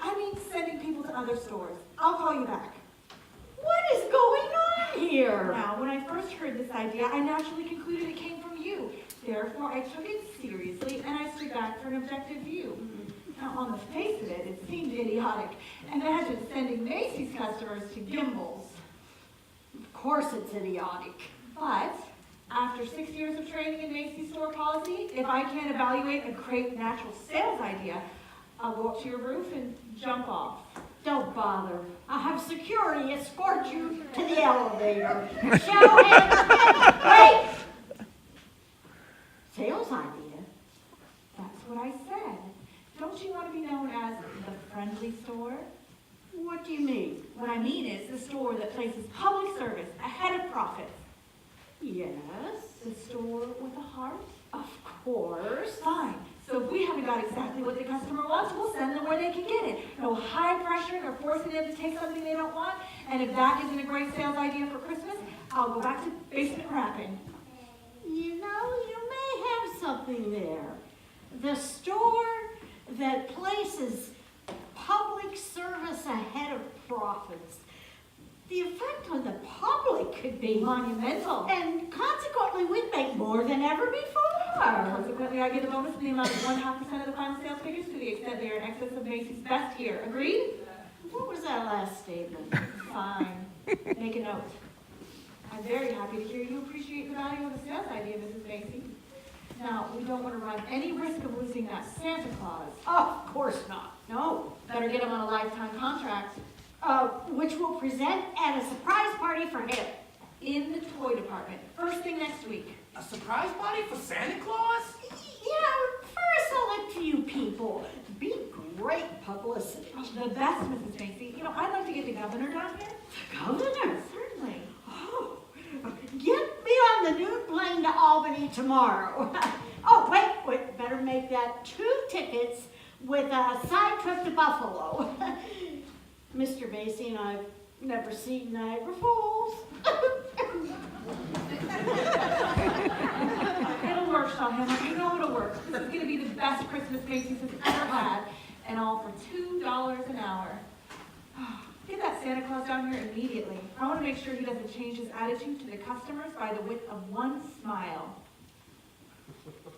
[SPEAKER 6] I mean, sending people to other stores. I'll call you back.
[SPEAKER 8] What is going on here?
[SPEAKER 6] Now, when I first heard this idea, I naturally concluded it came from you. Therefore, I took it seriously and I stood back for an objective view. Now, on the face of it, it seemed idiotic. Imagine sending Macy's customers to Gimbals.
[SPEAKER 8] Of course it's idiotic.
[SPEAKER 6] But after 6 years of training in Macy's store policy, if I can't evaluate a great natural sales idea, I'll go up to your roof and jump off.
[SPEAKER 8] Don't Don't bother. I'll have security escort you to the elevator. Show him. Wait! Sales idea? That's what I said. Don't you want to be known as the friendly store? What do you mean?
[SPEAKER 6] What I mean is the store that places public service ahead of profits.
[SPEAKER 8] Yes,
[SPEAKER 6] The store with a heart?
[SPEAKER 8] of course.
[SPEAKER 6] Fine. So if we haven't got exactly what the customer wants, we'll send them where they can get it. No high pressure or forcing them to take something they don't want. And if that isn't a great sales idea for Christmas, I'll go back to basement wrapping.
[SPEAKER 8] You know, you may have something there. The store that places public service ahead of profits. The effect on the public could be
[SPEAKER 6] Monumental.
[SPEAKER 8] and consequently we'd make more than ever before.
[SPEAKER 6] Consequently, I get a bonus in the amount of 0.5% of the final sales figures to the extent they are in excess of Macy's best year. Agreed?
[SPEAKER 8] What was that last statement?
[SPEAKER 6] Fine. Make a note. I'm very happy to hear you appreciate the value of the sales idea, Mrs. Macy. Now, we don't want to run any risk of losing that Santa Claus.
[SPEAKER 8] Of course not. No.
[SPEAKER 6] Better get him on a lifetime contract
[SPEAKER 8] Which we'll present at a surprise party for him.
[SPEAKER 6] in the toy department, first thing next week.
[SPEAKER 5] A surprise party for Santa Claus?
[SPEAKER 8] Yeah, for a select few people. Be great publicity.
[SPEAKER 6] The best, Mrs. Macy. You know, I'd like to get the governor down here.
[SPEAKER 8] Governor?
[SPEAKER 6] Certainly.
[SPEAKER 8] Oh, get me on the noon plane to Albany tomorrow. Oh, wait, better make that 2 tickets with a side trip to Buffalo. Mr. Macy and I've never seen Niagara Falls.
[SPEAKER 6] It'll work, Shawhammer. You know it'll work. This is going to be the best Christmas Macy's has ever had, and all for $2 an hour. Get that Santa Claus down here immediately. I want to make sure he doesn't change his attitude to the customers by the width of one smile.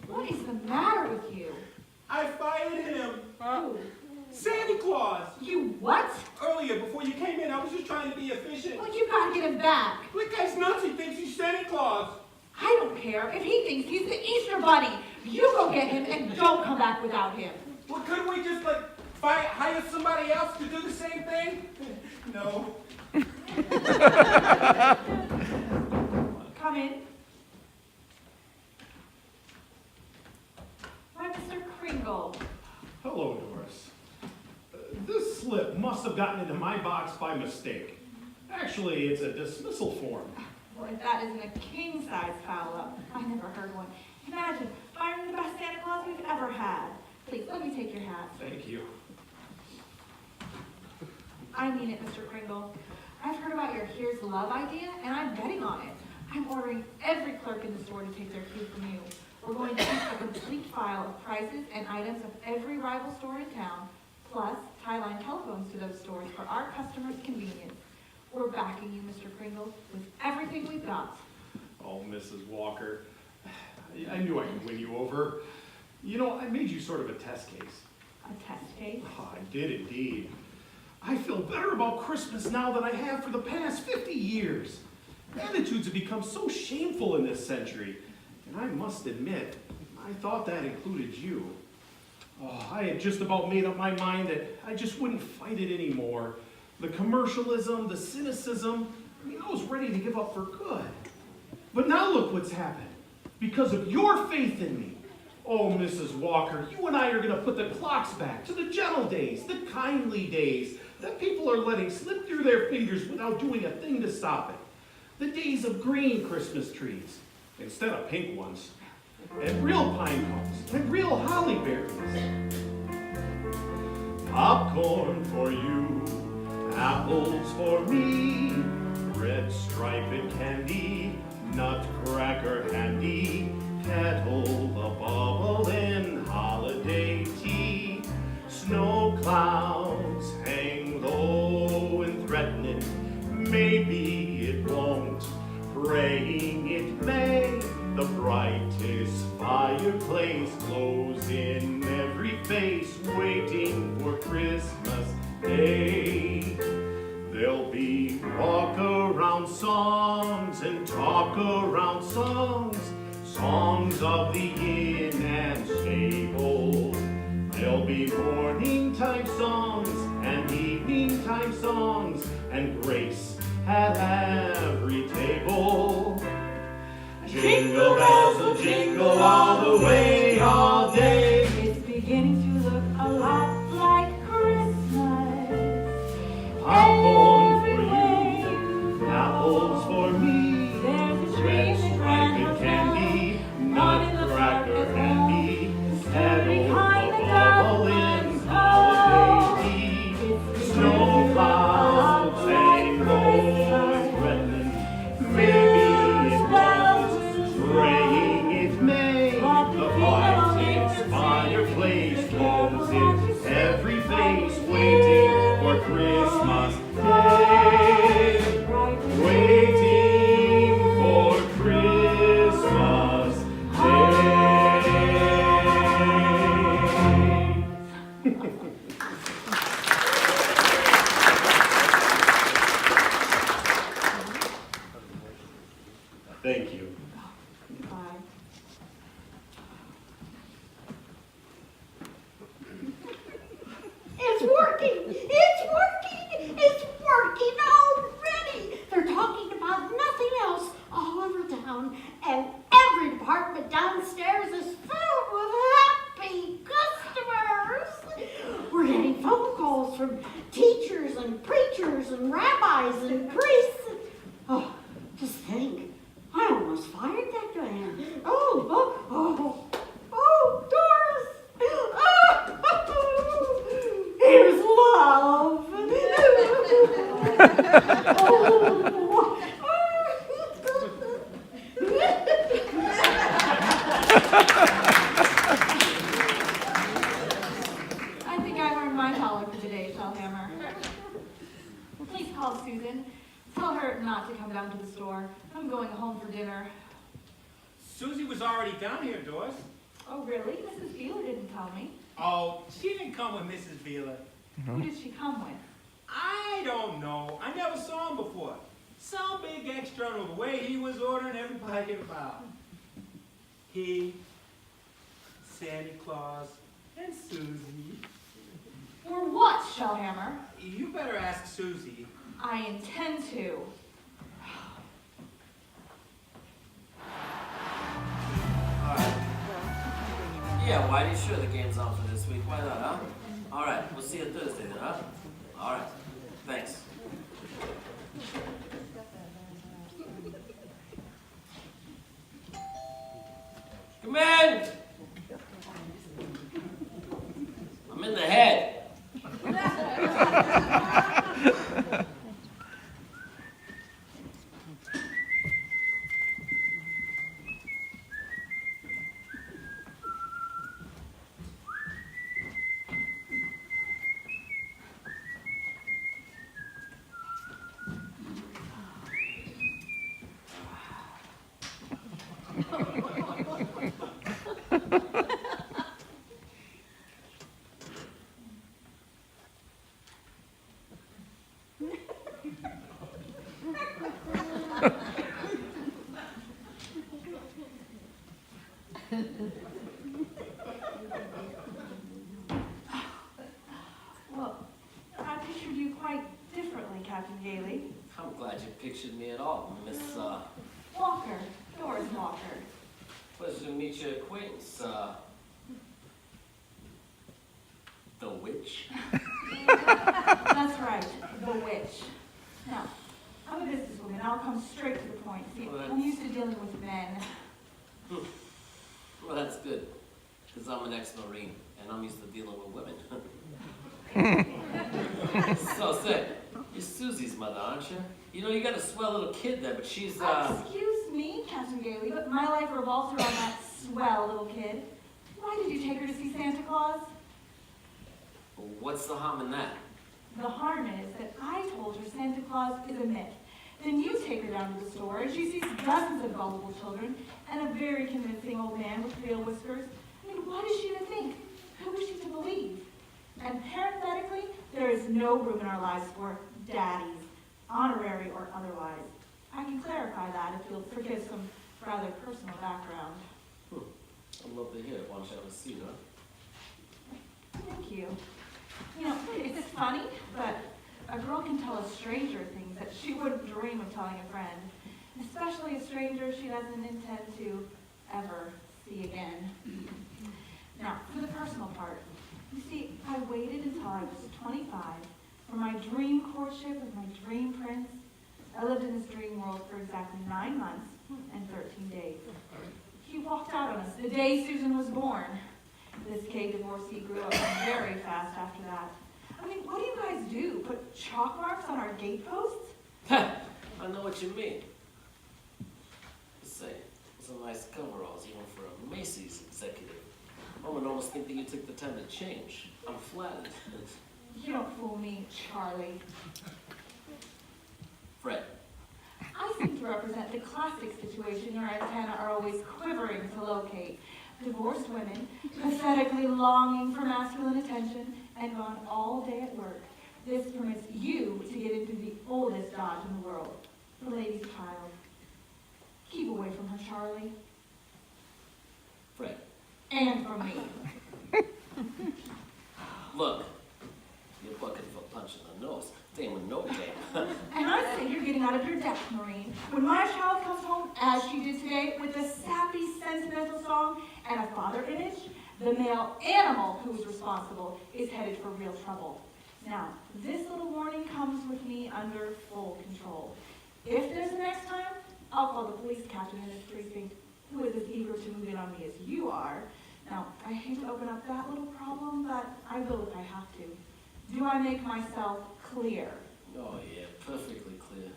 [SPEAKER 6] What is the matter with you?
[SPEAKER 5] I fired him.
[SPEAKER 6] Who?
[SPEAKER 5] Santa Claus.
[SPEAKER 6] You what?
[SPEAKER 5] Earlier, before you came in, I was just trying to be efficient.
[SPEAKER 6] Well, you gotta get him back.
[SPEAKER 5] That guy's nuts. He thinks he's Santa Claus.
[SPEAKER 6] I don't care if he thinks he's the Easter Bunny. You go get him and don't come back without him.
[SPEAKER 5] Well, couldn't we just, hire somebody else to do the same thing? No.
[SPEAKER 6] Come in. Why, Mr. Kringle.
[SPEAKER 1] Hello, Doris. This slip must have gotten into my box by mistake. Actually, it's a dismissal form.
[SPEAKER 6] Well, if that isn't a king-size foul-up, I never heard one. Imagine firing the best Santa Claus we've ever had. Please, let me take your hat.
[SPEAKER 1] Thank you.
[SPEAKER 6] I mean it, Mr. Kringle. I've heard about your Here's Love idea, and I'm betting on it. I'm ordering every clerk in the store to take their cue from you. We're going to keep a complete file of prices and items of every rival store in town, plus tie line telephones to those stores for our customers' convenience. We're backing you, Mr. Kringle, with everything we've got.
[SPEAKER 1] Oh, Mrs. Walker, I knew I could win you over. You know, I made you sort of a test case.
[SPEAKER 6] A test case?
[SPEAKER 1] Oh, I did indeed. I feel better about Christmas now than I have for the past 50 years. Attitudes have become so shameful in this century. And I must admit, I thought that included you. Oh, I had just about made up my mind that I just wouldn't fight it anymore. The commercialism, the cynicism, I was ready to give up for good. But now look what's happened. Because of your faith in me. Oh, Mrs. Walker, you and I are going to put the clocks back to the gentle days, the kindly days that people are letting slip through their fingers without doing a thing to stop it. The days of green Christmas trees instead of pink ones, and real pine cones, and real holly berries. Popcorn for you, apples for me, red striped candy, nutcracker handy, kettle a bubbling holiday tea. Snow clouds hang low and threatening, maybe it won't, praying it may. The brightest fireplace glows in every face, waiting for Christmas Day. There'll be walk-around songs and talk-around songs, songs of the inn and stable. There'll be morning time songs and evening time time songs and grace at every table. Jingle bells will jingle all the way, all day.
[SPEAKER 6] It's beginning to look a lot like Christmas.
[SPEAKER 1] Popcorn for
[SPEAKER 6] Everywhere
[SPEAKER 1] you,
[SPEAKER 6] you
[SPEAKER 1] apples
[SPEAKER 6] go.
[SPEAKER 1] for me,
[SPEAKER 6] There's a tree
[SPEAKER 1] red
[SPEAKER 6] that
[SPEAKER 1] striped
[SPEAKER 6] grandma
[SPEAKER 1] candy,
[SPEAKER 6] found, not in the park
[SPEAKER 1] nutcracker
[SPEAKER 6] as well.
[SPEAKER 1] handy,
[SPEAKER 6] Stood
[SPEAKER 1] and
[SPEAKER 6] behind the
[SPEAKER 1] all in holiday eve.
[SPEAKER 6] It's
[SPEAKER 1] Snow clouds and gold threatening, maybe it won't, praying it may. The fireplace, fireplace glows in every face, waiting for Christmas Day. Waiting for Christmas Day. Thank you.
[SPEAKER 6] Bye.
[SPEAKER 8] It's working! It's working! It's working already! They're talking about nothing else all over town, and every department downstairs is filled with happy customers. We're getting phone calls from teachers and preachers and rabbis and priests. Oh, just think, I almost fired that man. Doris! Here's love.
[SPEAKER 6] I think I learned my collar for today, Shellhammer. Please call Susan. Tell her not to come down to the store. I'm going home for dinner.
[SPEAKER 5] Susie was already down here, Doris.
[SPEAKER 6] Oh, really? Mrs. Beeler didn't tell me.
[SPEAKER 5] Oh, she didn't come with Mrs. Beeler.
[SPEAKER 6] Who did she come with?
[SPEAKER 5] I don't know. I never saw him before. Some big external, the way he was ordering everybody about. He, Santa Claus, and Susie.
[SPEAKER 6] For what, Shellhammer?
[SPEAKER 5] You better ask Susie.
[SPEAKER 6] I intend to.
[SPEAKER 4] Alright. Yeah, Whitey, sure the game's on for this week. Why not, huh? Alright, we'll see you Thursday then, huh? Alright. Thanks. Come in! I'm in the head.
[SPEAKER 6] Well, I pictured you quite differently, Captain Gailey.
[SPEAKER 4] I'm glad you pictured me at all, Miss,
[SPEAKER 6] Walker, Doris Walker.
[SPEAKER 4] pleasure to meet your acquaintance, the witch.
[SPEAKER 6] That's right, the witch. Now, I'm a businesswoman. I'll come straight to the point. See,
[SPEAKER 4] Well,
[SPEAKER 6] I'm used to dealing with men.
[SPEAKER 4] Well, that's good, because I'm an ex-Marine, and I'm used to dealing with women. So, say, you're Susie's mother, aren't you? You know, you got a swell little kid there, but she's,
[SPEAKER 6] Excuse me, Captain Gailey, but my life revolves around that swell little kid. Why did you take her to see Santa Claus?
[SPEAKER 4] What's the harm in that?
[SPEAKER 6] The harm is that I told her Santa Claus is a myth. Then you take her down to the store and she sees dozens of gullible children and a very convincing old man with real whiskers. I mean, what is she to think? Who is she to believe? And parenthetically, there is no room in our lives for daddies, honorary or otherwise. I can clarify that if you'll forgive some rather personal background.
[SPEAKER 4] I'd love to hear it. Why don't you have a seat, huh?
[SPEAKER 6] Thank you. You know, it's funny, but a girl can tell a stranger things that she wouldn't dream of telling a friend, especially a stranger she doesn't intend to ever see again. Now, for the personal part, you see, I waited until I was 25 for my dream courtship with my dream prince. I lived in this dream world for exactly 9 months and 13 days. He walked out on us the day Susan was born. This gay divorcee grew up very fast after that. I mean, what do you guys do? Put chalk marks on our gate posts?
[SPEAKER 4] I know what you mean. Say, those are nice coveralls, even for a Macy's executive. One would almost think that you took the time to change. I'm flattered.
[SPEAKER 6] You don't fool me, Charlie.
[SPEAKER 4] Fred.
[SPEAKER 6] I seem to represent the classic situation your antennae are always quivering to locate. Divorced women, pathetically longing for masculine attention, and gone all day at work. This permits you to get into the oldest dodge in the world, the lady's child. Keep away from her, Charlie.
[SPEAKER 4] Fred.
[SPEAKER 6] And from me.
[SPEAKER 4] Look, you're bucking for a punch in the nose. Dame with no game.
[SPEAKER 6] And I say you're getting out of your depth, Maureen. When my child comes home, as she did today, with a sappy, sentimental song and a father image, the male animal who is responsible is headed for real trouble. Now, this little warning comes with me under full control. If there's a next time, I'll call the police captain in this precinct, who is as eager to move in on me as you are. Now, I hate to open up that little problem, but I will if I have to. Do I make myself clear?
[SPEAKER 4] Oh, yeah, perfectly clear.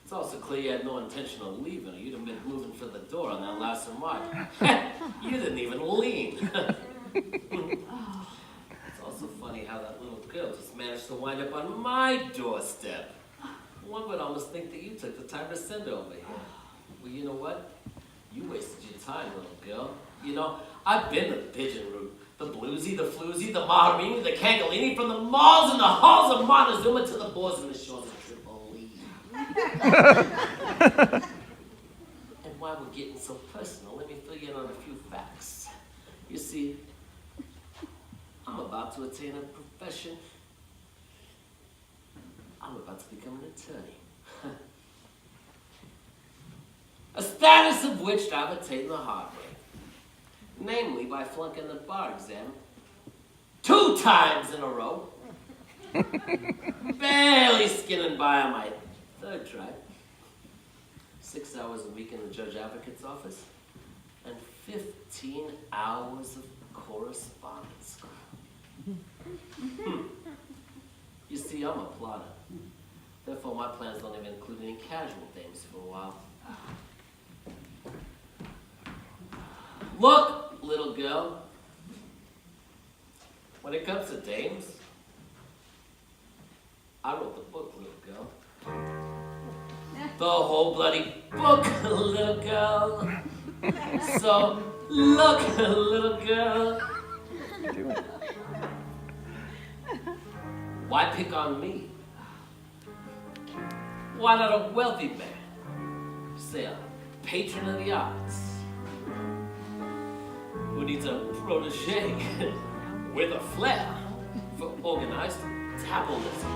[SPEAKER 4] It's also clear you had no intention of leaving, or you'd have been moving for the door on that last remark. You didn't even lean. It's also funny how that little girl just managed to wind up on my doorstep. One would almost think that you took the time to send her over here. Well, you know what? You wasted your time, little girl. You know, I've been the pigeon route. The bluesy, the floozy, the maharini, the cangalini, from the malls and the halls of Montezuma to the boards and the shores of Tripoli. And while we're getting so personal, let me fill you in on a few facts. You see, I'm about to attain a profession. I'm about to become an attorney. A status of which I've attained the hard way. Namely, by flunking the bar exam 2 times in a row, barely skinning by on my 3rd try, 6 hours a week in the judge advocate's office, and 15 hours of correspondence. You see, I'm a plotter. Therefore, my plans don't even include any casual dames for a while. Look, little girl, when it comes to dames, I wrote the book, little girl. The whole bloody book, little girl. So, look, little girl. Why pick on me? Why not a wealthy man? Say a patron of the arts, who needs a protege with a flair for organized metabolism.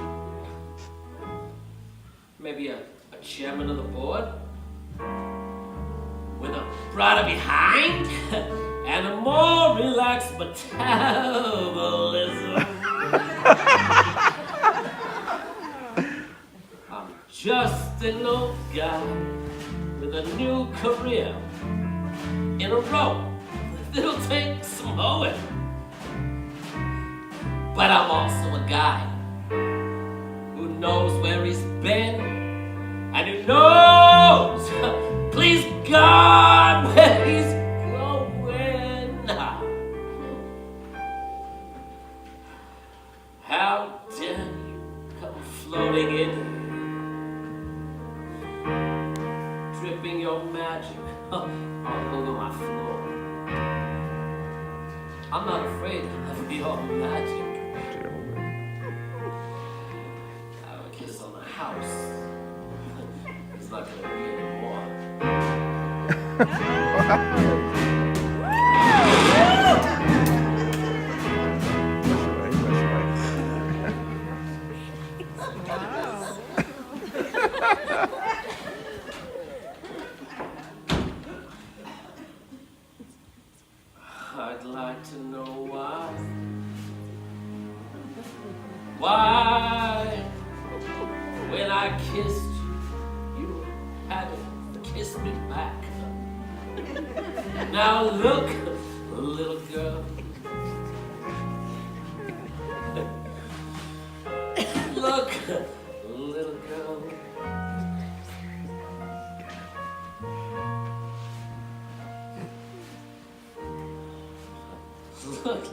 [SPEAKER 4] Maybe a chairman of the board with a broader behind and a more relaxed metabolism. I'm just an old guy with a new career in a row. It'll take some hoeing. But I'm also a guy who knows where he's been and who knows, please God, where he's going. How dare you come floating in, dripping your magic all over my floor. I'm not afraid of your magic. I have a kiss on the house. It's not gonna be anymore. I kissed you, you haven't kissed me back. Now look, little girl. Look, little girl. Look,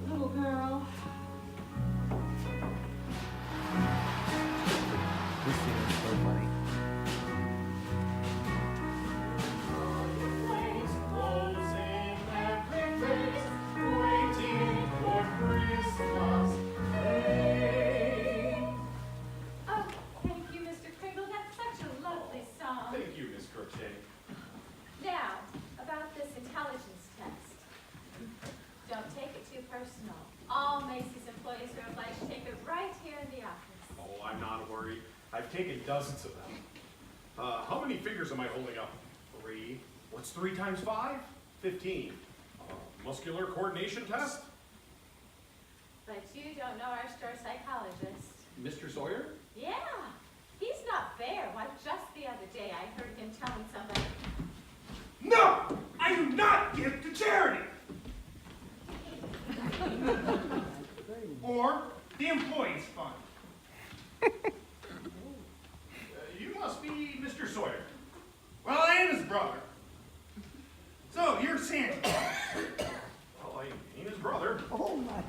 [SPEAKER 4] little girl.
[SPEAKER 1] I've taken dozens of them. How many fingers am I holding up? 3. What's 3 times 5? 15. Muscular coordination test?
[SPEAKER 10] But you don't know our store psychologist.
[SPEAKER 1] Mr. Sawyer?
[SPEAKER 10] Yeah, he's not fair. Why, just the other day I heard him telling somebody,
[SPEAKER 5] No! I do not give to charity! Or the employees fund.
[SPEAKER 1] You must be Mr. Sawyer.
[SPEAKER 5] Well, I am his brother. So, you're Santa Claus.
[SPEAKER 1] Well, I ain't his brother.
[SPEAKER 5] Oh my.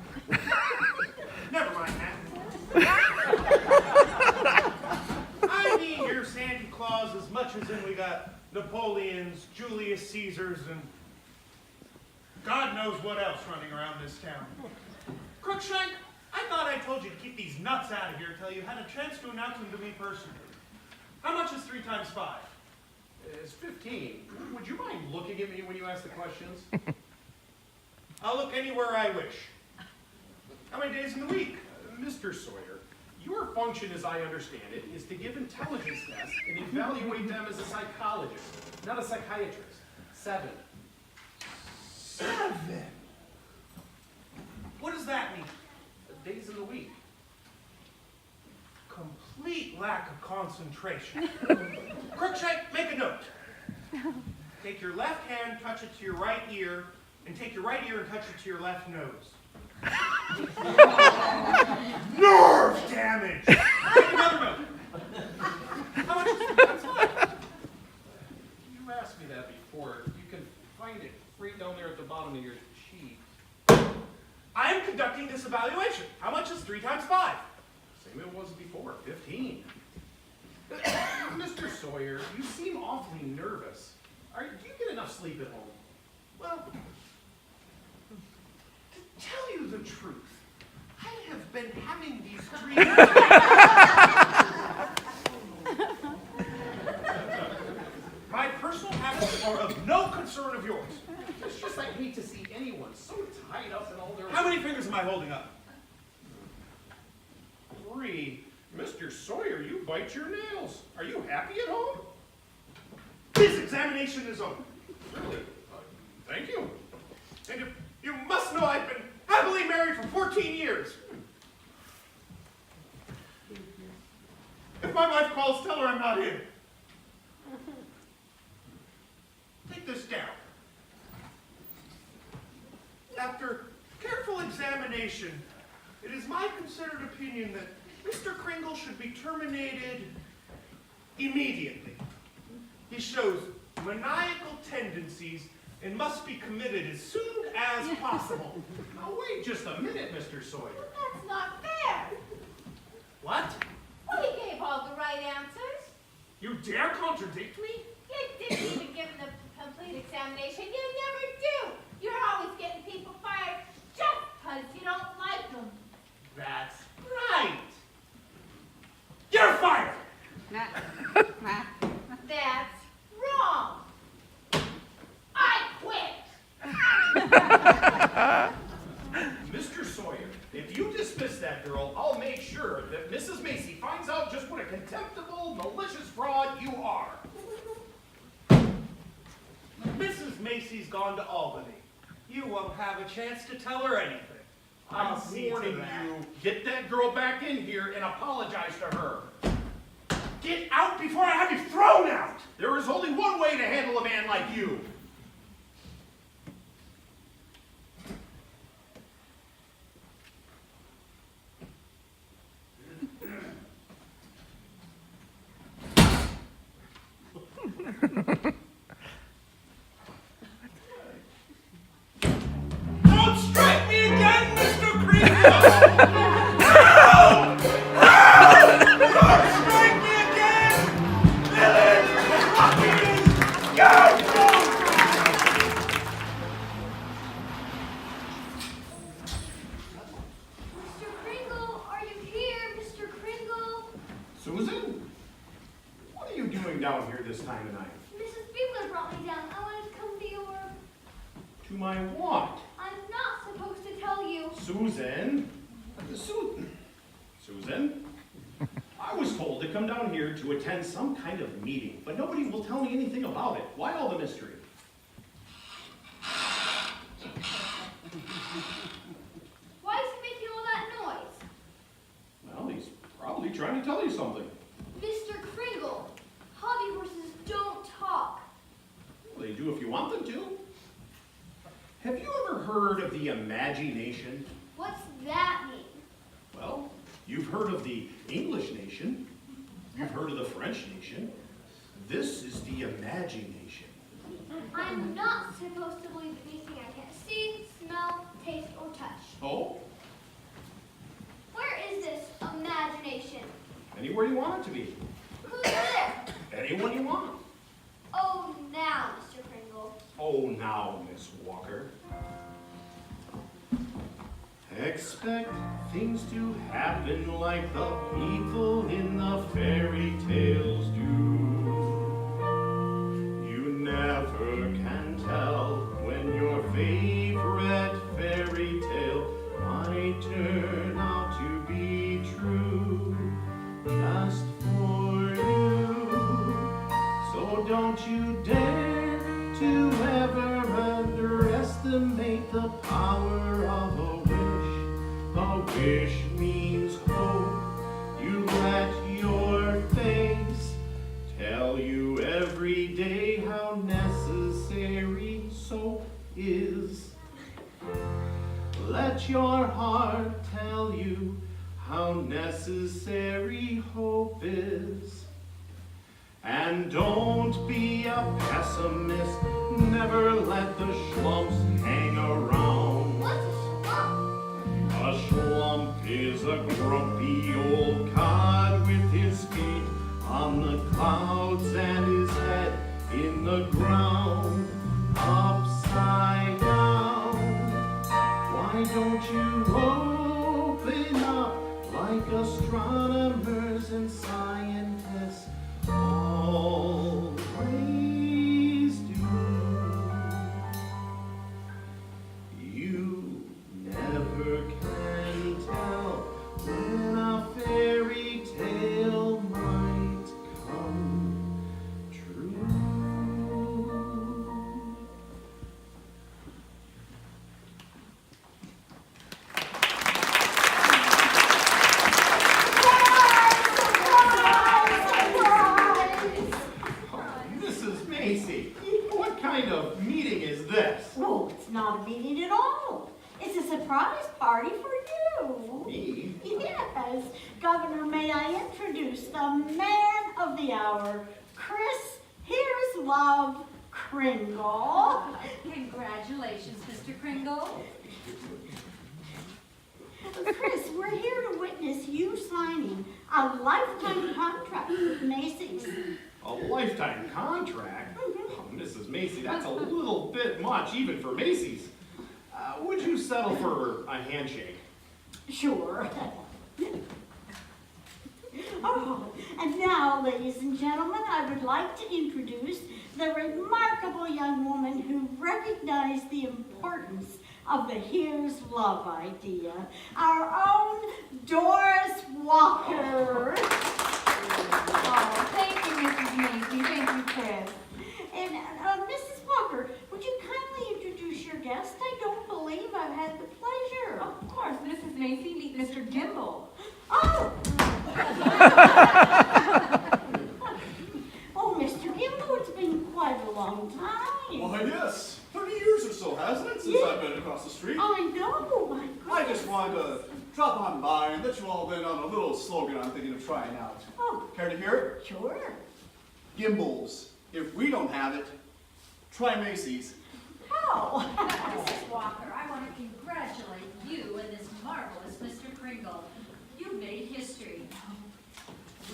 [SPEAKER 5] Never mind that. I mean, you're Santa Claus as much as in we got Napoleons, Julius Caesars, and God knows what else running around this town. Crookshank, I thought I told you to keep these nuts out of here until you had a chance to announce them to me personally. How much is 3 times 5?
[SPEAKER 1] It's 15. Would you mind looking at me when you ask the questions?
[SPEAKER 5] I'll look anywhere I wish. How many days in the week?
[SPEAKER 1] Mr. Sawyer, your function, as I understand it, is to give intelligence tests and evaluate them as a psychologist, not a psychiatrist. 7.
[SPEAKER 5] 7? What does that mean?
[SPEAKER 1] Days in the week.
[SPEAKER 5] Complete lack of concentration. Crookshank, make a note. Take your left hand, touch it to your right ear, and take your right ear and touch it to your left nose. Nerve damage! Take another note. How much is 3 times 5?
[SPEAKER 1] You asked me that before.
[SPEAKER 5] bottom of your cheek. I am conducting this evaluation. How much is 3 times 5?
[SPEAKER 1] Same it was before, 15. Mr. Sawyer, you seem awfully nervous. Do you get enough sleep at home?
[SPEAKER 5] Well, to tell you the truth, I have been having these dreams. My personal habits are of no concern of yours.
[SPEAKER 1] It's just I hate to see anyone so tied up in all their...
[SPEAKER 5] How many fingers am I holding up?
[SPEAKER 1] 3. Mr. Sawyer, you bite your nails. Are you happy at home?
[SPEAKER 5] This examination is over.
[SPEAKER 1] Really? Thank you.
[SPEAKER 5] And you must know I've been happily married for 14 years. If my wife calls, tell her I'm not in. Take this down. After careful examination, it is my considered opinion that Mr. Kringle should be terminated immediately. He shows maniacal tendencies and must be committed as soon as possible.
[SPEAKER 1] Now wait just a minute, Mr. Sawyer.
[SPEAKER 10] That's not fair.
[SPEAKER 5] What?
[SPEAKER 10] Well, he gave all the right answers.
[SPEAKER 5] You dare contradict me?
[SPEAKER 10] You didn't even give him the complete examination. You never do. You're always getting people fired just because you don't like them.
[SPEAKER 5] That's right. You're fired.
[SPEAKER 10] That's wrong. I quit.
[SPEAKER 1] Mr. Sawyer, if you dismiss that girl, I'll make sure that Mrs. Macy finds out just what a contemptible, malicious fraud you are.
[SPEAKER 5] Mrs. Macy's gone to Albany. You won't have a chance to tell her anything.
[SPEAKER 1] I'm
[SPEAKER 5] I'll see to
[SPEAKER 1] warning
[SPEAKER 5] that.
[SPEAKER 1] you, get that girl back in here and apologize to her.
[SPEAKER 5] Get out before I have you thrown out.
[SPEAKER 1] There is only one way to handle a man like you.
[SPEAKER 5] Don't strike me again, Mr. Greenfield! No! Don't strike me again! Villain! Fucking go!
[SPEAKER 3] Mr. Kringle, are you here, Mr. Kringle?
[SPEAKER 1] Susan? What are you doing down here this time of night?
[SPEAKER 3] Mrs. Bugler brought me down. I wanted to come to your...
[SPEAKER 1] To my what?
[SPEAKER 3] I'm not supposed to tell you.
[SPEAKER 1] Susan? Susan? I was told to come down here to attend some kind of meeting, but nobody will tell me anything about it. Why all the mystery?
[SPEAKER 3] Why is he making all that noise?
[SPEAKER 1] Well, he's probably trying to tell you something.
[SPEAKER 3] Mr. Kringle, hobby horses don't talk.
[SPEAKER 1] Well, they do if you want them to. Have you ever heard of the imagination?
[SPEAKER 3] What's that mean?
[SPEAKER 1] Well, you've heard of the English nation. You've heard of the French nation. This is the imagination.
[SPEAKER 3] I'm not supposed to believe anything I can't see, smell, taste, or touch.
[SPEAKER 1] Oh,
[SPEAKER 3] Where is this imagination?
[SPEAKER 1] anywhere you want it to be.
[SPEAKER 3] Who's there?
[SPEAKER 1] Anyone you want.
[SPEAKER 3] Oh, now, Mr. Kringle.
[SPEAKER 1] Oh, now, Miss Walker. Expect things to happen like the people in the fairy tales do. You never can tell when your favorite fairy tale might turn out to be true, just for you. So don't you dare to ever underestimate the power of a wish. A wish means hope. You let your face tell you every day how necessary soap is. Let your heart tell you how necessary hope is. And don't be a pessimist. never let the schlumps hang around.
[SPEAKER 3] What's a schlump?
[SPEAKER 1] A schlump is a grumpy old cod with his feet on the clouds and his head in the ground, upside down. Why don't you open up like astronomers and scientists always do? You never can tell when a fairy tale might come true. Mrs. Macy, what kind of meeting is this?
[SPEAKER 8] Oh, it's not a meeting at all. It's a surprise party for you.
[SPEAKER 1] Me?
[SPEAKER 8] Yes. Governor, may I introduce the man of the hour, Chris Here's Love Kringle.
[SPEAKER 10] Congratulations, Mr. Kringle.
[SPEAKER 8] Chris, we're here to witness you signing a lifetime contract with Macy's.
[SPEAKER 1] A lifetime contract? Oh, Mrs. Macy, that's a little bit much, even for Macy's. Would you settle for a handshake?
[SPEAKER 8] Sure. Oh, and now, ladies and gentlemen, I would like to introduce the remarkable young woman who recognized the importance of the Here's Love idea, our own Doris Walker.
[SPEAKER 6] Oh, thank you, Mrs. Macy. Thank you, Chris.
[SPEAKER 8] And Mrs. Walker, would you kindly introduce your guest? I don't believe I've had the pleasure.
[SPEAKER 6] Of course, Mrs. Macy, meet Mr. Gimble.
[SPEAKER 8] Oh! Oh, Mr. Gimble, it's been quite a long time.
[SPEAKER 11] Why, yes. 30 years or so, hasn't it, since I've been across the street?
[SPEAKER 8] I know, my goodness.
[SPEAKER 11] I just wanted to drop on by and let you all in on a little slogan I'm thinking of trying out.
[SPEAKER 8] Oh,
[SPEAKER 11] Care to hear it?
[SPEAKER 8] sure.
[SPEAKER 11] Gimbals. If we don't have it, try Macy's.
[SPEAKER 8] Oh.
[SPEAKER 10] Mrs. Walker, I want to congratulate you and this marvelous Mr. Kringle. You made history.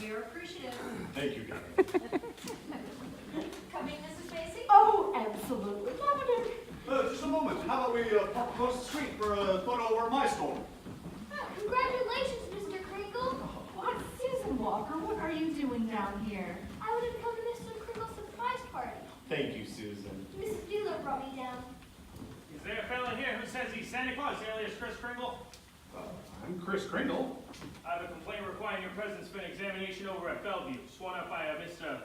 [SPEAKER 10] We're appreciative.
[SPEAKER 1] Thank you, Governor.
[SPEAKER 10] Coming, Mrs. Macy?
[SPEAKER 8] Oh, absolutely loved it.
[SPEAKER 11] Just a moment. How about we pop across the street for a photo over my store?
[SPEAKER 3] Congratulations, Mr. Kringle.
[SPEAKER 6] What, Susan Walker, what are you doing down here?
[SPEAKER 3] I would have come to Mr. Kringle's surprise party.
[SPEAKER 1] Thank you, Susan.
[SPEAKER 3] Mrs. Bueller brought me down.
[SPEAKER 5] Is there a fellow here who says he's Santa Claus, alias Chris Kringle?
[SPEAKER 1] I'm Chris Kringle.
[SPEAKER 5] I have a complaint requiring your presence for an examination over at Bellevue, sworn up by Mr.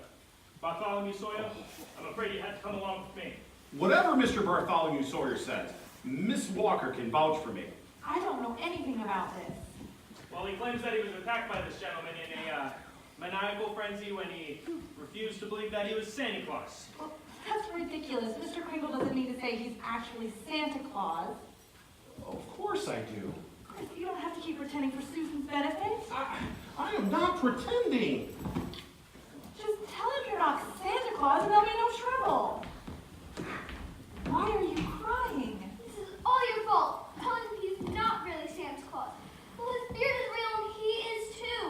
[SPEAKER 5] Bartholomew Sawyer. I'm afraid you had to come along with me.
[SPEAKER 1] Whatever Mr. Bartholomew Sawyer says, Miss Walker can vouch for me.
[SPEAKER 6] I don't know anything about this.
[SPEAKER 5] Well, he claims that he was attacked by this gentleman in a maniacal frenzy when he refused to believe that he was Santa Claus.
[SPEAKER 6] Well, that's ridiculous. Mr. Kringle doesn't need to say he's actually Santa Claus.
[SPEAKER 1] Of course I do.
[SPEAKER 6] Chris, you don't have to keep pretending for Susan's benefit.
[SPEAKER 1] I am not pretending.
[SPEAKER 6] Just tell him you're not Santa Claus and there'll be no trouble. Why are you crying?
[SPEAKER 3] This is all your fault. Telling him he's not really Santa Claus. Well, his beard is real and he is too.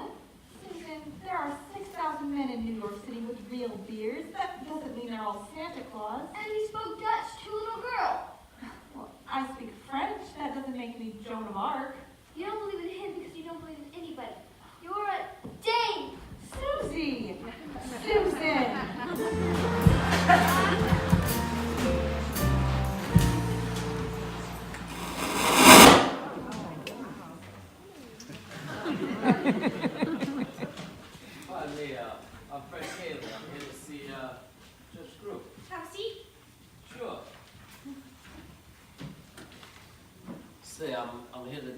[SPEAKER 6] Susan, there are 6,000 men in New York City with real beards. That doesn't mean they're all Santa Claus.
[SPEAKER 3] And he spoke Dutch to a little girl.
[SPEAKER 6] Well, I speak French. That doesn't make me Joan of Arc.
[SPEAKER 3] You don't believe in him because you don't believe in anybody. You're a dame.
[SPEAKER 6] Susie! Susan!
[SPEAKER 4] Pardon me, I'm Fred Haley. I'm here to see Judge Group.
[SPEAKER 10] Have a seat.
[SPEAKER 4] Sure. Say, I'm here to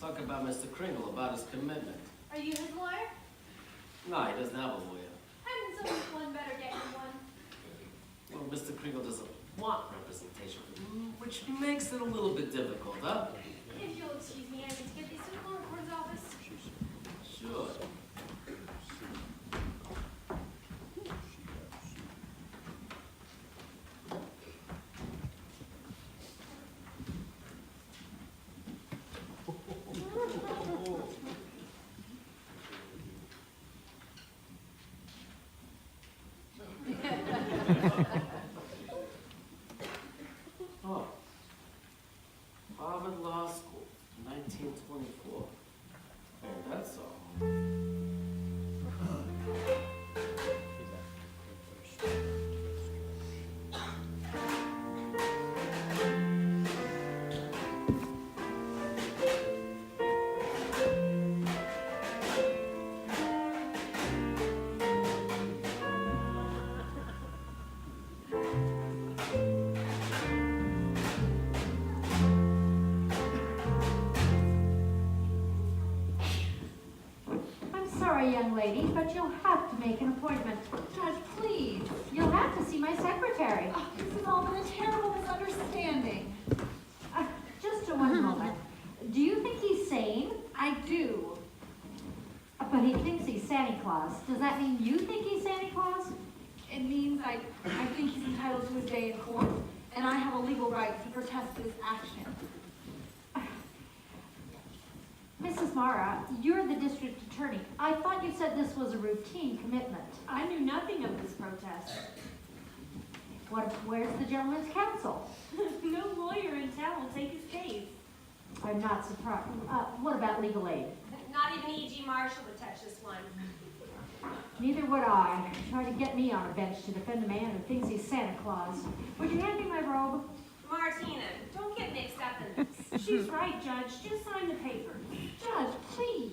[SPEAKER 4] talk about Mr. Kringle, about his commitment.
[SPEAKER 10] Are you his lawyer?
[SPEAKER 4] No, he doesn't have a lawyer.
[SPEAKER 10] Hadn't someone better get you one?
[SPEAKER 4] Well, Mr. Kringle doesn't want representation, which makes it a little bit difficult, huh?
[SPEAKER 10] If you'll excuse me, I need to get these to the coroner's office.
[SPEAKER 4] Sure. Oh. Harvard Law School, 1924. Oh, that's all.
[SPEAKER 10] I'm sorry, young lady, but you'll have to make an appointment.
[SPEAKER 6] Judge, please.
[SPEAKER 10] You'll have to see my secretary.
[SPEAKER 6] Oh, this has all been a terrible misunderstanding.
[SPEAKER 10] Just one moment. Do you think he's sane?
[SPEAKER 6] I do.
[SPEAKER 10] But he thinks he's Santa Claus. Does that mean you think he's Santa Claus?
[SPEAKER 6] It means I think he's entitled to his day in court, and I have a legal right to protest this action.
[SPEAKER 10] Mrs. Mara, you're the district attorney. I thought you said this was a routine commitment.
[SPEAKER 9] I knew nothing of this protest.
[SPEAKER 10] Where's the gentleman's counsel?
[SPEAKER 9] No lawyer in town will take his case.
[SPEAKER 10] I'm not surprised. What about legal aid?
[SPEAKER 9] Not even E.G. Marshall would touch this one.
[SPEAKER 10] Neither would I. Try to get me on a bench to defend a man who thinks he's Santa Claus. Would you hand me my robe?
[SPEAKER 9] Martina, don't get mixed up in this.
[SPEAKER 10] She's right, Judge. Just sign the paper. Judge, please.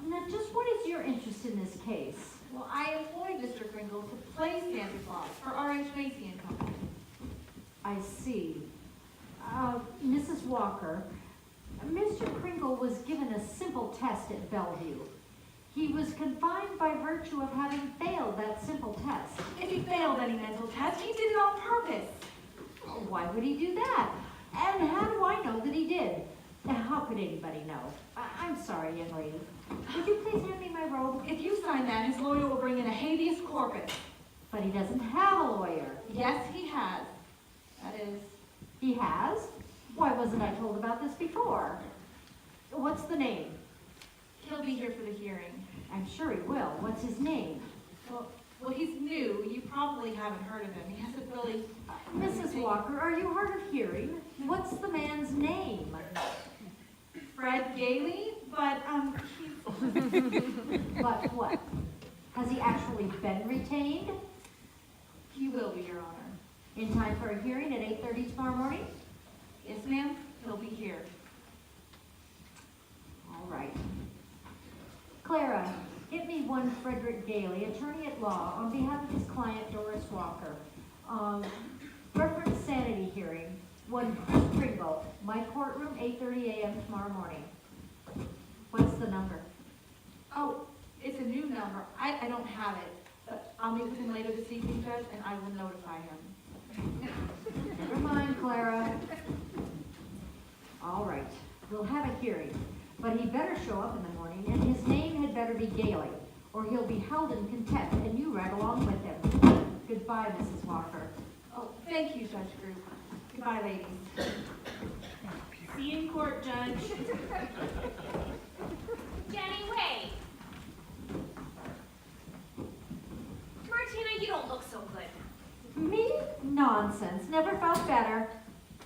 [SPEAKER 10] Now, just what is your interest in this case?
[SPEAKER 6] Well, I employed Mr. Kringle to play Santa Claus for R.H. Macy and Company.
[SPEAKER 10] I see. Mrs. Walker, Mr. Kringle was given a simple test at Bellevue. He was confined by virtue of having failed that simple test.
[SPEAKER 6] If he failed any mental test, he did it on purpose.
[SPEAKER 10] Why would he do that? And how do I know that he did? How could anybody know? I'm sorry, young lady. Would you please hand me my robe?
[SPEAKER 6] If you sign that, his lawyer will bring in a habeas corpus.
[SPEAKER 10] But he doesn't have a lawyer.
[SPEAKER 6] Yes, he has. That is,
[SPEAKER 10] He has? Why wasn't I told about this before? What's the name?
[SPEAKER 6] he'll be here for the hearing.
[SPEAKER 10] I'm sure he will. What's his name?
[SPEAKER 6] Well, he's new. You probably haven't heard of him. He hasn't really...
[SPEAKER 10] Mrs. Walker, are you hard of hearing? What's the man's name?
[SPEAKER 6] Fred Gailey, but, he's...
[SPEAKER 10] But what? Has he actually been retained?
[SPEAKER 6] He will be, Your Honor.
[SPEAKER 10] In time for a hearing at 8:30 tomorrow morning?
[SPEAKER 6] Yes, ma'am. He'll be here.
[SPEAKER 10] All right. Clara, get me one Frederick Gailey, attorney at law, on behalf of his client Doris Walker. Reference sanity hearing, one Chris Pringle, my courtroom, 8:30 a.m. tomorrow morning. What's the number?
[SPEAKER 6] Oh, it's a new number. I don't have it, but I'll meet with him later this evening, Judge, and I will notify him.
[SPEAKER 10] Never mind, Clara. All right, we'll have a hearing, but he better show up in the morning, and his name had better be Gailey, or he'll be held in contempt, and you right along with him. Goodbye, Mrs. Walker.
[SPEAKER 6] Oh, thank you, Judge Group. Goodbye, ladies.
[SPEAKER 9] See you in court, Judge.
[SPEAKER 2] Jenny, wait. Martina, you don't look so good.
[SPEAKER 10] Me? Nonsense. Never felt better.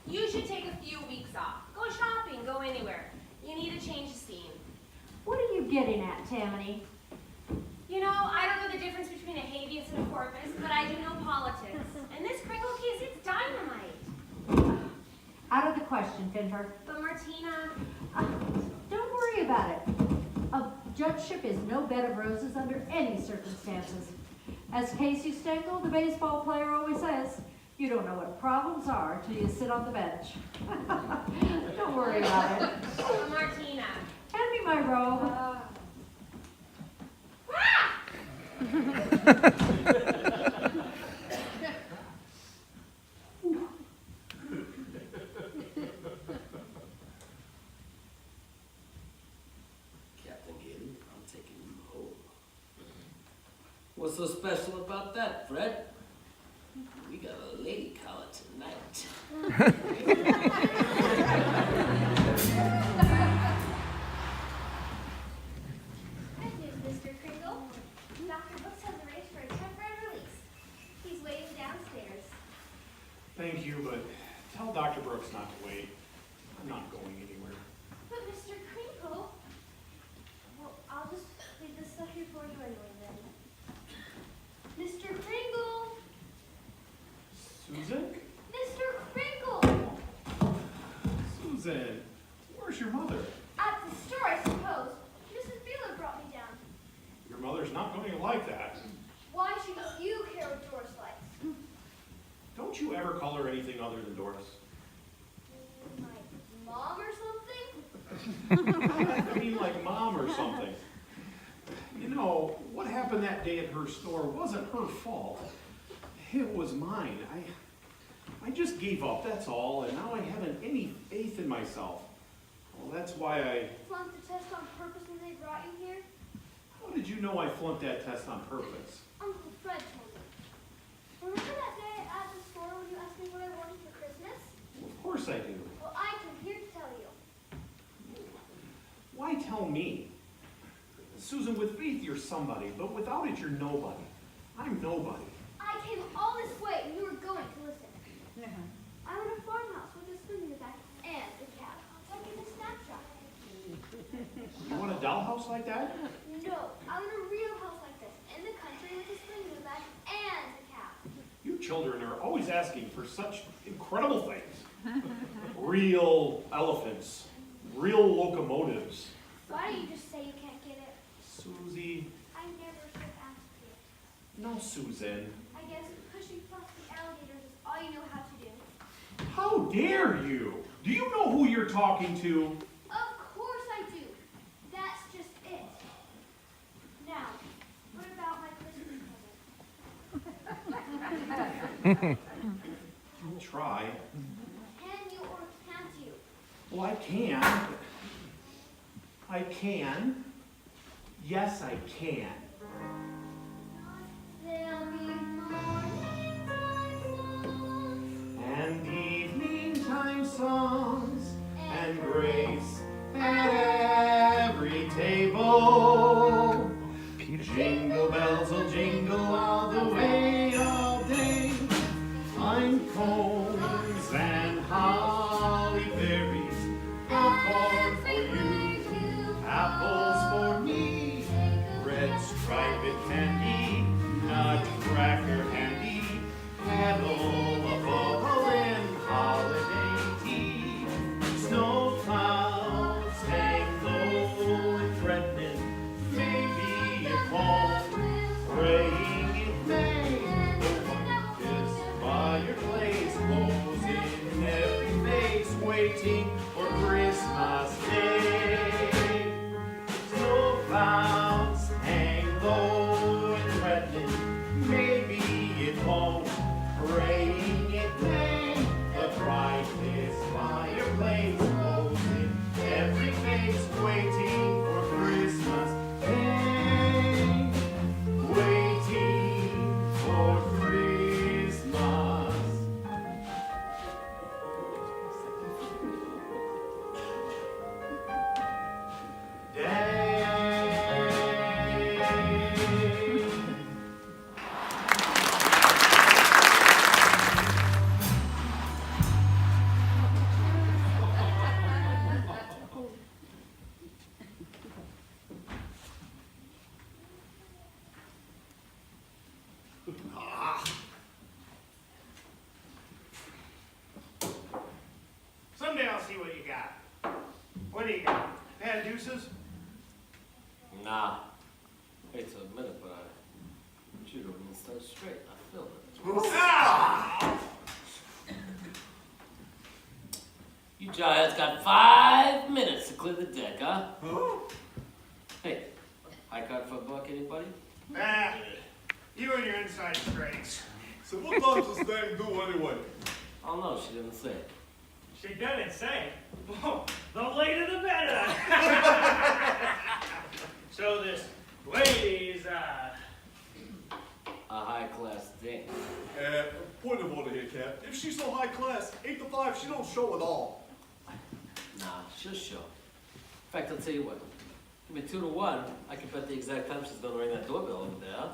[SPEAKER 2] You should take a few weeks off. Go shopping, go anywhere. You need a change of scene.
[SPEAKER 10] What are you getting at, Tammany?
[SPEAKER 2] You know, I don't know the difference between a habeas and a corpus, but I do know politics. And this Kringle case, it's dynamite.
[SPEAKER 10] Out of the question, Finter.
[SPEAKER 2] But Martina,
[SPEAKER 10] Don't worry about it. A judgeship is no bed of roses under any circumstances. As Casey Stengel, the baseball player, always says, you don't know what problems are till you sit on the bench. Don't worry about it.
[SPEAKER 2] but Martina.
[SPEAKER 10] Hand me my robe.
[SPEAKER 4] Captain Gailey, I'm taking you home. What's so special about that, Fred? We got a lady caller tonight.
[SPEAKER 3] Good news, Mr. Kringle. Dr. Brooks has arranged for a temporary release. He's
[SPEAKER 1] Tell Dr. Brooks not to wait. I'm not going anywhere.
[SPEAKER 9] But Mr. Crinkle, well, I'll just leave this stuff here for you anyway then. Mr. Kringle!
[SPEAKER 1] Susan?
[SPEAKER 9] Mr. Kringle!
[SPEAKER 1] Susan, where's your mother?
[SPEAKER 9] At the store, I suppose. Mrs. Beeler brought me down.
[SPEAKER 1] Your mother's not going to like that.
[SPEAKER 9] Why should you care what Doris likes?
[SPEAKER 1] Don't you ever call her anything other than Doris?
[SPEAKER 9] Like mom or something?
[SPEAKER 1] I mean like mom or something. You know, what happened that day at her store wasn't her fault. It was mine. I just gave up, that's all, and now I haven't any faith in myself. Well, that's why I...
[SPEAKER 9] Flunked the test on purpose when they brought you here?
[SPEAKER 1] How did you know I flunked that test on purpose?
[SPEAKER 9] Uncle Fred told me. Remember that day at the store when you asked me what I wanted for Christmas?
[SPEAKER 1] Well, of course I do.
[SPEAKER 9] Well, I came here to tell you.
[SPEAKER 1] Why tell me? Susan, with faith you're somebody, but without it you're nobody. I'm nobody.
[SPEAKER 9] I came all this way and you were going to listen. I own a farmhouse with a swing in the back and a cat. Like in a snapshot.
[SPEAKER 1] You want a dollhouse like that?
[SPEAKER 9] No, I own a real house like this in the country with a swing in the back and a cat.
[SPEAKER 1] You children are always asking for such incredible things. Real elephants, real locomotives.
[SPEAKER 9] Why don't you just say you can't get it?
[SPEAKER 1] Susie.
[SPEAKER 9] I never should have asked you.
[SPEAKER 1] No, Susan.
[SPEAKER 9] I guess pushing past the alligators is all you know how to do.
[SPEAKER 1] How dare you? Do you know who you're talking to?
[SPEAKER 9] Of course I do. That's just it. Now, what about my Christmas present?
[SPEAKER 1] I'll try.
[SPEAKER 9] Can you or can't you?
[SPEAKER 1] Well, I can. I can. Yes, I can.
[SPEAKER 9] There'll be morning songs
[SPEAKER 1] And evening time songs and grace at every table. Jingle bells will jingle all the way all day. Pine cones and holly berries, popcorn for you, apples for me, red striped candy, nutcracker handy, kettle of bubble and holiday tea. Snow clouds hang low and threatening, maybe it won't, praying it may. The whitest fireplace glows in every face, waiting for Christmas Day. Snow clouds hang low and threatening, maybe it won't, praying it may. The brightest fireplace glows in every face, waiting for Christmas Day. Waiting for Christmas Day.
[SPEAKER 5] Someday I'll see what you got. What do you got? Bad deuces?
[SPEAKER 4] Nah. Hate to admit it, but I chewed over and started straight. I feel it.
[SPEAKER 5] Ah!
[SPEAKER 4] You giants got 5 minutes to clear the deck, huh? Hey, high card for a buck, anybody?
[SPEAKER 5] Ah, you and your inside straights.
[SPEAKER 11] So what does this thing do anyway?
[SPEAKER 4] Oh no, she didn't say.
[SPEAKER 5] She didn't say. Oh, the later the better. So this lady's,
[SPEAKER 4] A high class dame.
[SPEAKER 11] Point of order here, Cap. If she's so high class, 8 to 5, she don't show at all.
[SPEAKER 4] Nah, she'll show. In fact, I'll tell you what. Give me 2 to 1. I can bet the exact time she's gonna ring that doorbell over there.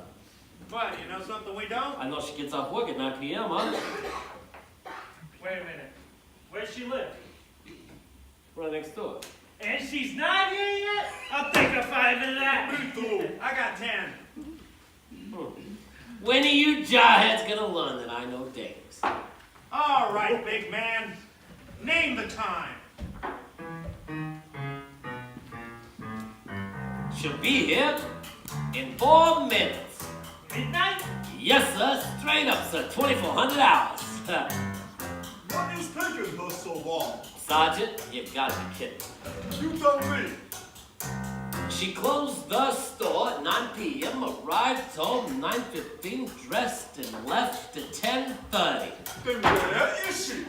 [SPEAKER 5] what, you know something we don't?
[SPEAKER 4] I know she gets off work at 9 p.m., huh?
[SPEAKER 5] Wait a minute. Where's she live?
[SPEAKER 4] Right next door.
[SPEAKER 5] And she's not here yet? I'll take a 5 of that.
[SPEAKER 11] Me too.
[SPEAKER 5] I got 10.
[SPEAKER 4] When are you jarheads gonna learn that I know dames?
[SPEAKER 5] All right, big man. Name the time.
[SPEAKER 4] She'll be here in 4 minutes.
[SPEAKER 5] Midnight?
[SPEAKER 4] Yes, sir. Straight up, sir. 2,400 hours.
[SPEAKER 11] What is taking her so long?
[SPEAKER 4] Sergeant, you've got to be kidding.
[SPEAKER 11] You tell me.
[SPEAKER 4] She closed the store at 9 p.m., arrived home 9:15, dressed and left at 10:30.
[SPEAKER 11] Then where is she?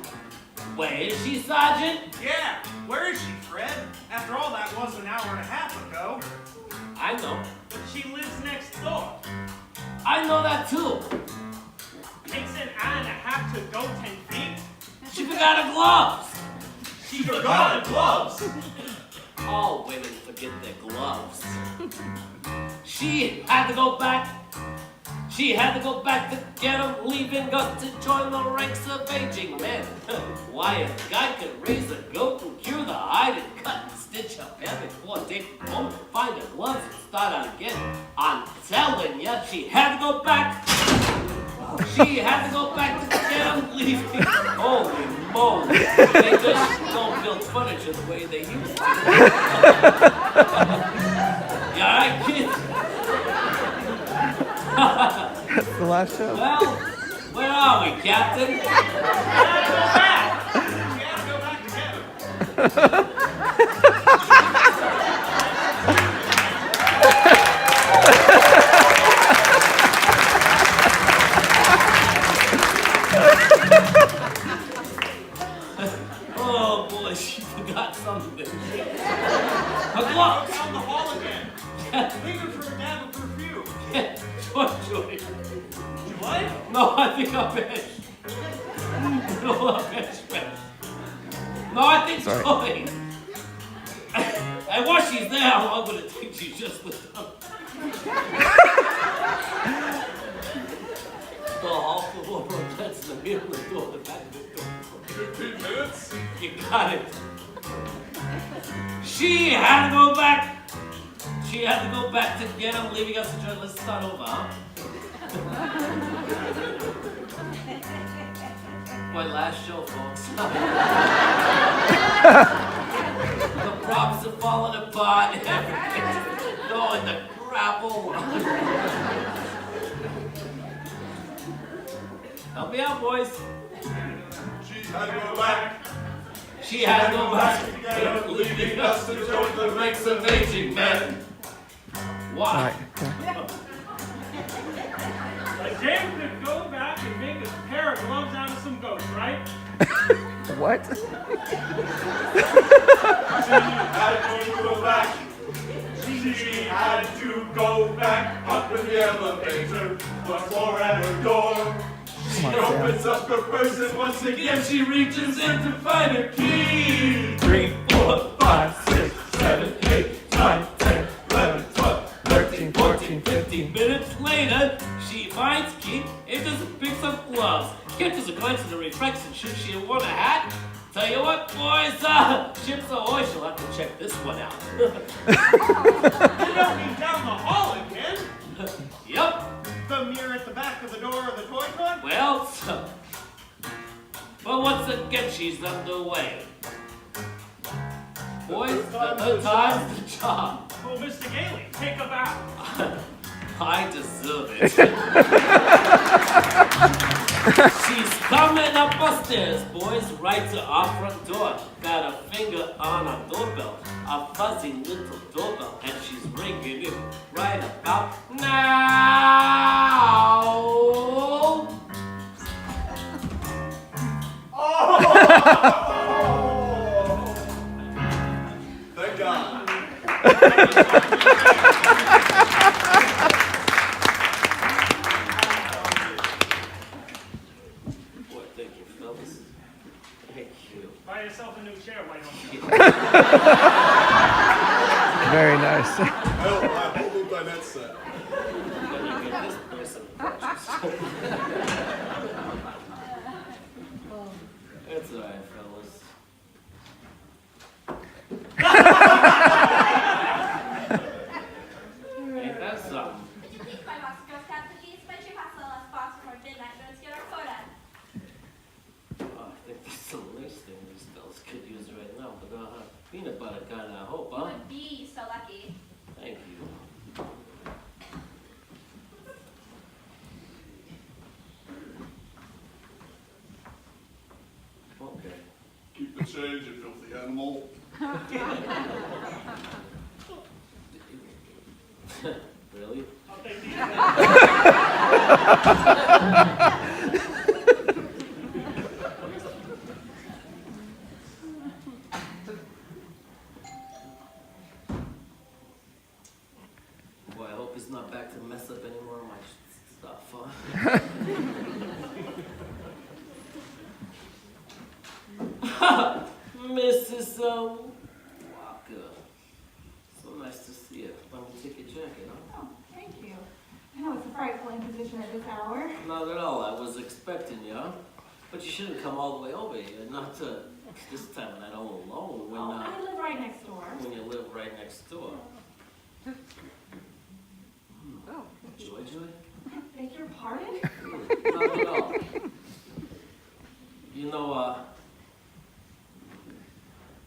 [SPEAKER 4] Where is she, Sergeant?
[SPEAKER 5] Yeah. Where is she, Fred? After all, that was an hour and a half ago.
[SPEAKER 4] I know.
[SPEAKER 5] But she lives next door.
[SPEAKER 4] I know that too.
[SPEAKER 5] Takes an hour and a half to go 10 feet.
[SPEAKER 4] She forgot her gloves.
[SPEAKER 5] She forgot her gloves.
[SPEAKER 4] All women forget their gloves. She had to go back. She had to go back to get them, leaving us to join the ranks of aging men. Why, a guy could raise a goat and cure the hide and cut and stitch up hair before day from home, find her gloves and start out again. I'm telling ya, she had to go back. She had to go back to get them, leaving. Holy moly. They just don't build furniture the way they used to. You alright, kids?
[SPEAKER 7] That's the last show.
[SPEAKER 4] Well, where are we, Captain?
[SPEAKER 5] We gotta go back. We gotta go back together.
[SPEAKER 4] Oh boy, she forgot something. Her gloves.
[SPEAKER 5] Down the hall again. Leaving for a dab of perfume.
[SPEAKER 4] Joy.
[SPEAKER 5] What?
[SPEAKER 4] No, I think I'm finished. No, I'm finished. No, I think
[SPEAKER 7] Sorry.
[SPEAKER 4] Joy. And while she's there, how long would it take you just with them? The hall full of rosettes in the middle of the door, the back of the door.
[SPEAKER 11] 15 minutes?
[SPEAKER 4] You got it. She had to go back. She had to go back to get him, leaving us to try. Let's start over, huh? My last show, folks. The props are falling apart. Everything's going to grapple. Help me out, boys.
[SPEAKER 11] She had to go back.
[SPEAKER 4] She had to go back,
[SPEAKER 11] leaving us to join the ranks of aging men.
[SPEAKER 4] Why?
[SPEAKER 7] Alright,
[SPEAKER 5] A dame could go back and make a pair of gloves out of some goats, right?
[SPEAKER 7] what?
[SPEAKER 11] She had to go back. She had to go back up in the elevator, one floor at her door. She
[SPEAKER 7] Come on,
[SPEAKER 11] opens up her purse and once again she reaches in to find a key.
[SPEAKER 7] 3, 4, 5, 6, 7, 8, 9, 10, 11, 12, 13, 14, 15.
[SPEAKER 4] Minutes later, she finds Keith and just picks up gloves. Catches a glance at the reflection. Should she have worn a hat? Tell you what, boys, ships ahoy. She'll have to check this one out.
[SPEAKER 5] You don't mean down the hall again?
[SPEAKER 4] Yup.
[SPEAKER 5] The mirror at the back of the door of the toy club?
[SPEAKER 4] Well, but once again, she's underway. Boys, the time's the job.
[SPEAKER 5] Oh, Mr. Gailey, take a bow.
[SPEAKER 4] I deserve it. She's coming up our stairs, boys, right to our front door. Got a finger on our doorbell, a fuzzy little doorbell, and she's ringing it right about now.
[SPEAKER 11] Thank God.
[SPEAKER 4] Boy, thank you, fellas. Thank you.
[SPEAKER 5] Buy yourself a new chair, why don't you?
[SPEAKER 7] Very nice.
[SPEAKER 11] Hell, my whole new dinette set.
[SPEAKER 4] Gonna get this person purchased. It's alright, fellas. Peanut butter kind, I hope,
[SPEAKER 3] You
[SPEAKER 4] huh?
[SPEAKER 3] would be so lucky.
[SPEAKER 4] Thank you. Okay.
[SPEAKER 11] Keep the change, you filthy animal.
[SPEAKER 4] Really? Boy, I hope he's not back to mess up any more of my stuff, huh? Mrs. Walker. So nice to see you. Let me take your jacket, huh?
[SPEAKER 6] Oh, thank you. I know it's a frightful imposition at this hour.
[SPEAKER 4] Not at all. I was expecting you, huh? But you shouldn't come all the way over here. Not this time when I'm all alone. When,
[SPEAKER 6] I live right next door.
[SPEAKER 4] when you live right next door. Joy?
[SPEAKER 6] Beg your pardon?
[SPEAKER 4] Not at all. You know,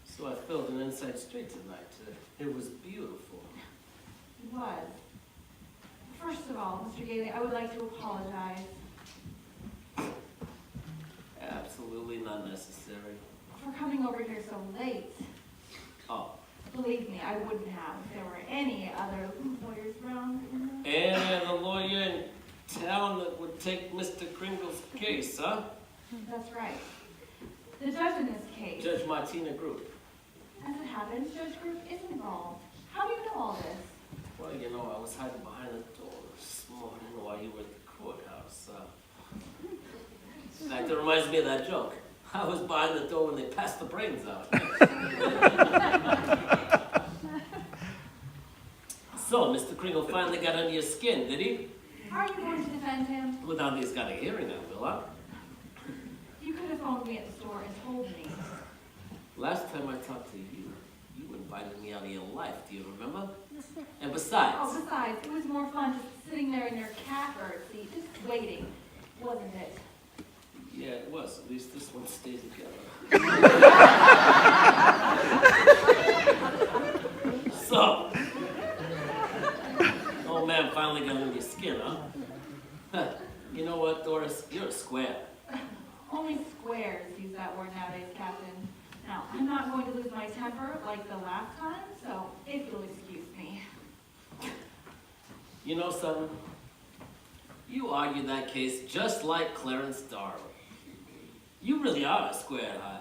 [SPEAKER 4] so I filled an Inside Street tonight. It was beautiful.
[SPEAKER 6] It was. First of all, Mr. Gailey, I would like to apologize.
[SPEAKER 4] Absolutely not necessary.
[SPEAKER 6] For coming over here so late.
[SPEAKER 4] Oh,
[SPEAKER 6] Believe me, I wouldn't have if there were any other lawyers around.
[SPEAKER 4] any other lawyer in town that would take Mr. Kringle's case, huh?
[SPEAKER 6] That's right. The judge in this case,
[SPEAKER 4] Judge Martina Group.
[SPEAKER 6] as it happens, Judge Group is involved. How do you know all this?
[SPEAKER 4] Well, you know, I was hiding behind the door this morning while you were at the courthouse. In fact, it reminds me of that joke. I was behind the door when they passed the brains out. So, Mr. Kringle finally got under your skin, did he?
[SPEAKER 6] Are you going to defend him?
[SPEAKER 4] Well, now he's got a hearing on, will I?
[SPEAKER 6] You could have phoned me at the store and told me.
[SPEAKER 4] Last time I talked to you, you invited me out of your life, do you remember? And besides,
[SPEAKER 6] Besides, it was more fun just sitting there in your catbird seat, just waiting, wasn't it?
[SPEAKER 4] yeah, it was. At least this one stayed together. So, old man finally got under your skin, huh? You know what, Doris? You're a square.
[SPEAKER 6] Only squares use that word nowadays, Captain. Now, I'm not going to lose my temper like the last time, so if you'll excuse me.
[SPEAKER 4] You know something? You argued that case just like Clarence Darrow. You really are a square, huh?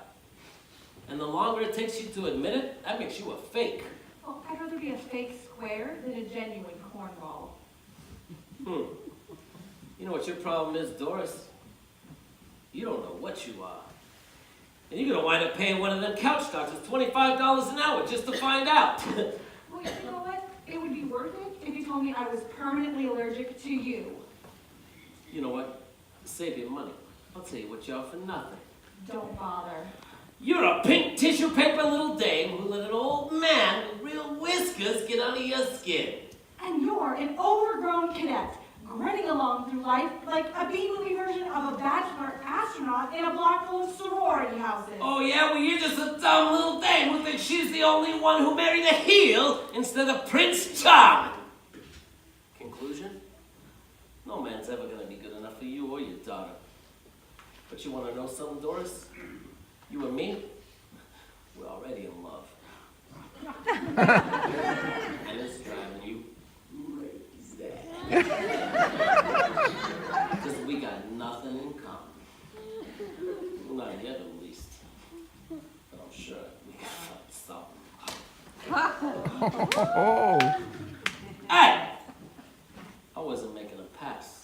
[SPEAKER 4] And the longer it takes you to admit it, that makes you a fake.
[SPEAKER 6] Well, I'd rather be a fake square than a genuine cornball.
[SPEAKER 4] You know what your problem is, Doris? You don't know what you are. And you're gonna wind up paying one of them couch doctors $25 an hour just to find out.
[SPEAKER 6] Well, you know what? It would be worth it if you told me I was permanently allergic to you.
[SPEAKER 4] You know what? Save your money. I'll tell you what you are for nothing.
[SPEAKER 6] Don't bother.
[SPEAKER 4] You're a pink tissue paper little dame who let an old man with real whiskers get under your skin.
[SPEAKER 6] And you're an overgrown cadet, grinning along through life like a B-movie version of a bachelor astronaut in a block full of sorority houses.
[SPEAKER 4] Oh yeah? Well, you're just a dumb little dame who thinks she's the only one who married a heel instead of Prince Charming. Conclusion? No man's ever gonna be good enough for you or your daughter. But you wanna know something, Doris? You and me, we're already in love. And it's driving you crazy. Because we got nothing in common. Well, not yet, at least. But I'm sure we can find something. Hey! I wasn't making a pass.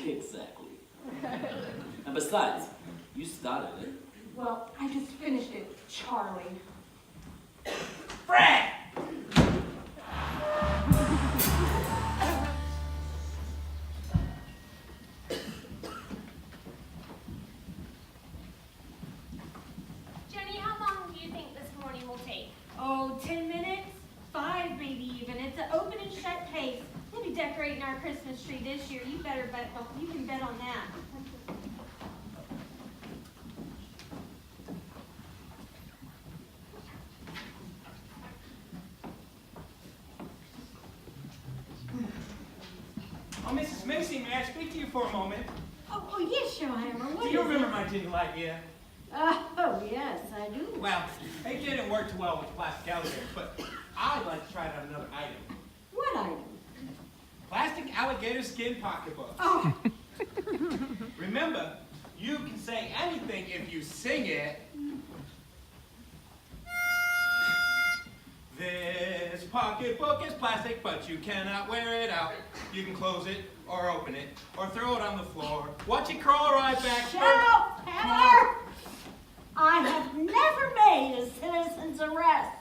[SPEAKER 4] Exactly. And besides, you started it.
[SPEAKER 6] Well, I just finished it, Charlie.
[SPEAKER 4] Fred!
[SPEAKER 2] Jenny, how long do you think this morning will take?
[SPEAKER 3] Oh, 10 minutes? 5 maybe even. It's an open and shut case. We'll be decorating our Christmas tree this year. You can bet on that.
[SPEAKER 5] Macy, may I speak to you for a moment?
[SPEAKER 8] Oh, yes, your Hammer. What
[SPEAKER 5] Do
[SPEAKER 8] is
[SPEAKER 5] you
[SPEAKER 8] it?
[SPEAKER 5] remember my jingle idea?
[SPEAKER 8] Oh, yes, I do.
[SPEAKER 5] Well, it didn't work too well with plastic alligators, but I'd like to try it on another item.
[SPEAKER 8] What item?
[SPEAKER 5] Plastic alligator skin pocketbook.
[SPEAKER 8] Oh,
[SPEAKER 5] Remember, you can say anything if you sing it. This pocketbook is plastic, but you cannot wear it out. You can close it, or open it, or throw it on the floor. Watch it crawl right back.
[SPEAKER 8] shut up, Hammer! I have never made a citizen's arrest.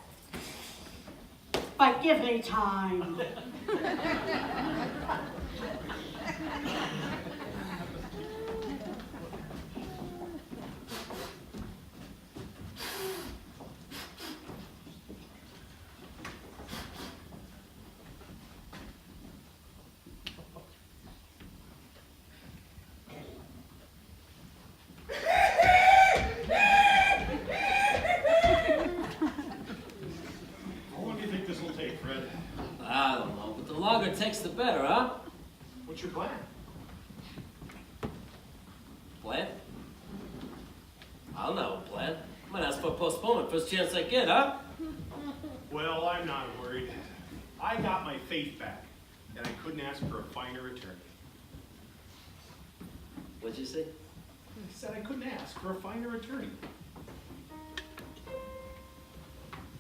[SPEAKER 8] But give me time.
[SPEAKER 1] How long do you think this will take, Fred?
[SPEAKER 4] I don't know, but the longer it takes, the better, huh?
[SPEAKER 1] What's your plan?
[SPEAKER 4] Plan? I don't have a plan. I might ask for a postponement first chance I get, huh?
[SPEAKER 1] Well, I'm not worried. I got my faith back, and I couldn't ask for a finer attorney.
[SPEAKER 4] What'd you say?
[SPEAKER 1] I said I couldn't ask for a finer attorney.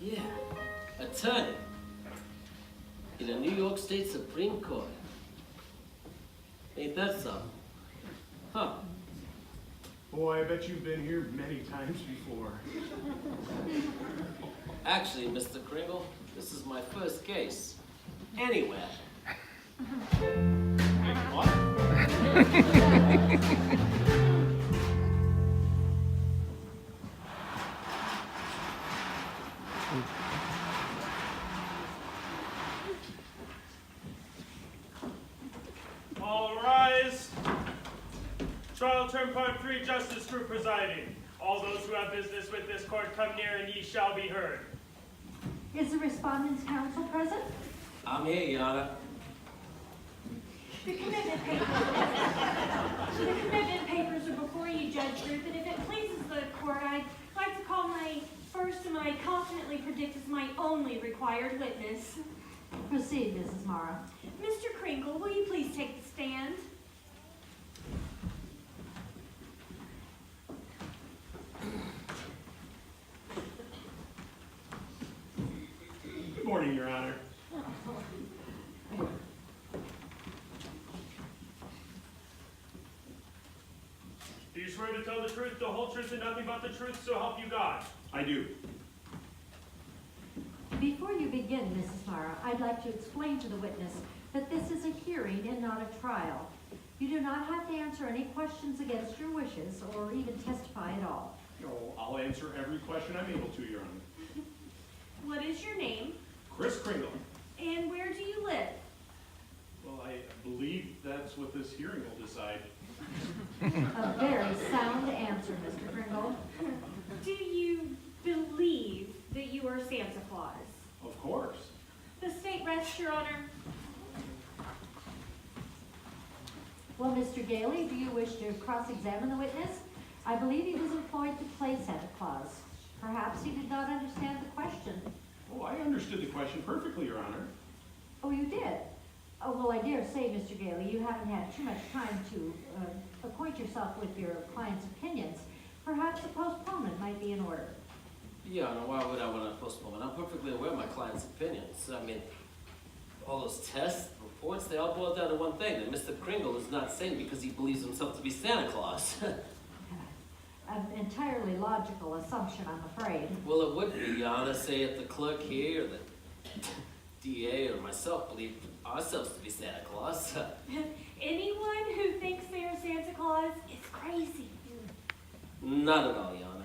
[SPEAKER 4] Yeah, attorney. In the New York State Supreme Court. Ain't that something? Huh.
[SPEAKER 1] Boy, I bet you've been here many times before.
[SPEAKER 4] Actually, Mr. Kringle, this is my first case. Anywhere.
[SPEAKER 1] Wait, what?
[SPEAKER 7] All rise. Trial term part 3, Justice Group presiding. All those who have business with this court come near and ye shall be heard.
[SPEAKER 10] Is the respondent's counsel present?
[SPEAKER 4] I'm here, Your Honor.
[SPEAKER 9] The commitment papers are before you, Judge Group, and if it pleases the court, I'd like to call my first and I confidently predict is my only required witness.
[SPEAKER 10] Proceed, Mrs. Mara.
[SPEAKER 9] Mr. Kringle, will you please take the stand?
[SPEAKER 1] Good morning, Your Honor.
[SPEAKER 7] Do you swear to tell the truth, the whole truth, and nothing but the truth, so help you God?
[SPEAKER 1] I do.
[SPEAKER 10] Before you begin, Mrs. Mara, I'd like to explain to the witness that this is a hearing and not a trial. You do not have to answer any questions against your wishes or even testify at all.
[SPEAKER 1] Oh, I'll answer every question I'm able to, Your Honor.
[SPEAKER 9] What is your name,
[SPEAKER 1] Chris Kringle.
[SPEAKER 9] and where do you live?
[SPEAKER 1] Well, I believe that's what this hearing will decide.
[SPEAKER 10] A very sound answer, Mr. Kringle.
[SPEAKER 9] Do you believe that you are Santa Claus?
[SPEAKER 1] Of course.
[SPEAKER 9] The state rests, Your Honor.
[SPEAKER 10] Well, Mr. Gailey, do you wish to cross-examine the witness? I believe he was employed to play Santa Claus. Perhaps he did not understand the question.
[SPEAKER 1] Oh, I understood the question perfectly, Your Honor.
[SPEAKER 10] Oh, you did? Oh, well, I dare say, Mr. Gailey, you haven't had too much time to acquaint yourself with your client's opinions. Perhaps a postponement might be in order.
[SPEAKER 4] Your Honor, why would I want to postpone? I'm perfectly aware of my client's opinions. I mean, all those tests, reports, they all boil down to one thing, that Mr. Kringle is not sane because he believes himself to be Santa Claus.
[SPEAKER 10] An entirely logical assumption, I'm afraid.
[SPEAKER 4] Well, it would be, Your Honor, say if the clerk here, or the DA, or myself believe ourselves to be Santa Claus.
[SPEAKER 9] Anyone who thinks they are Santa Claus is crazy.
[SPEAKER 4] Not at all, Your Honor.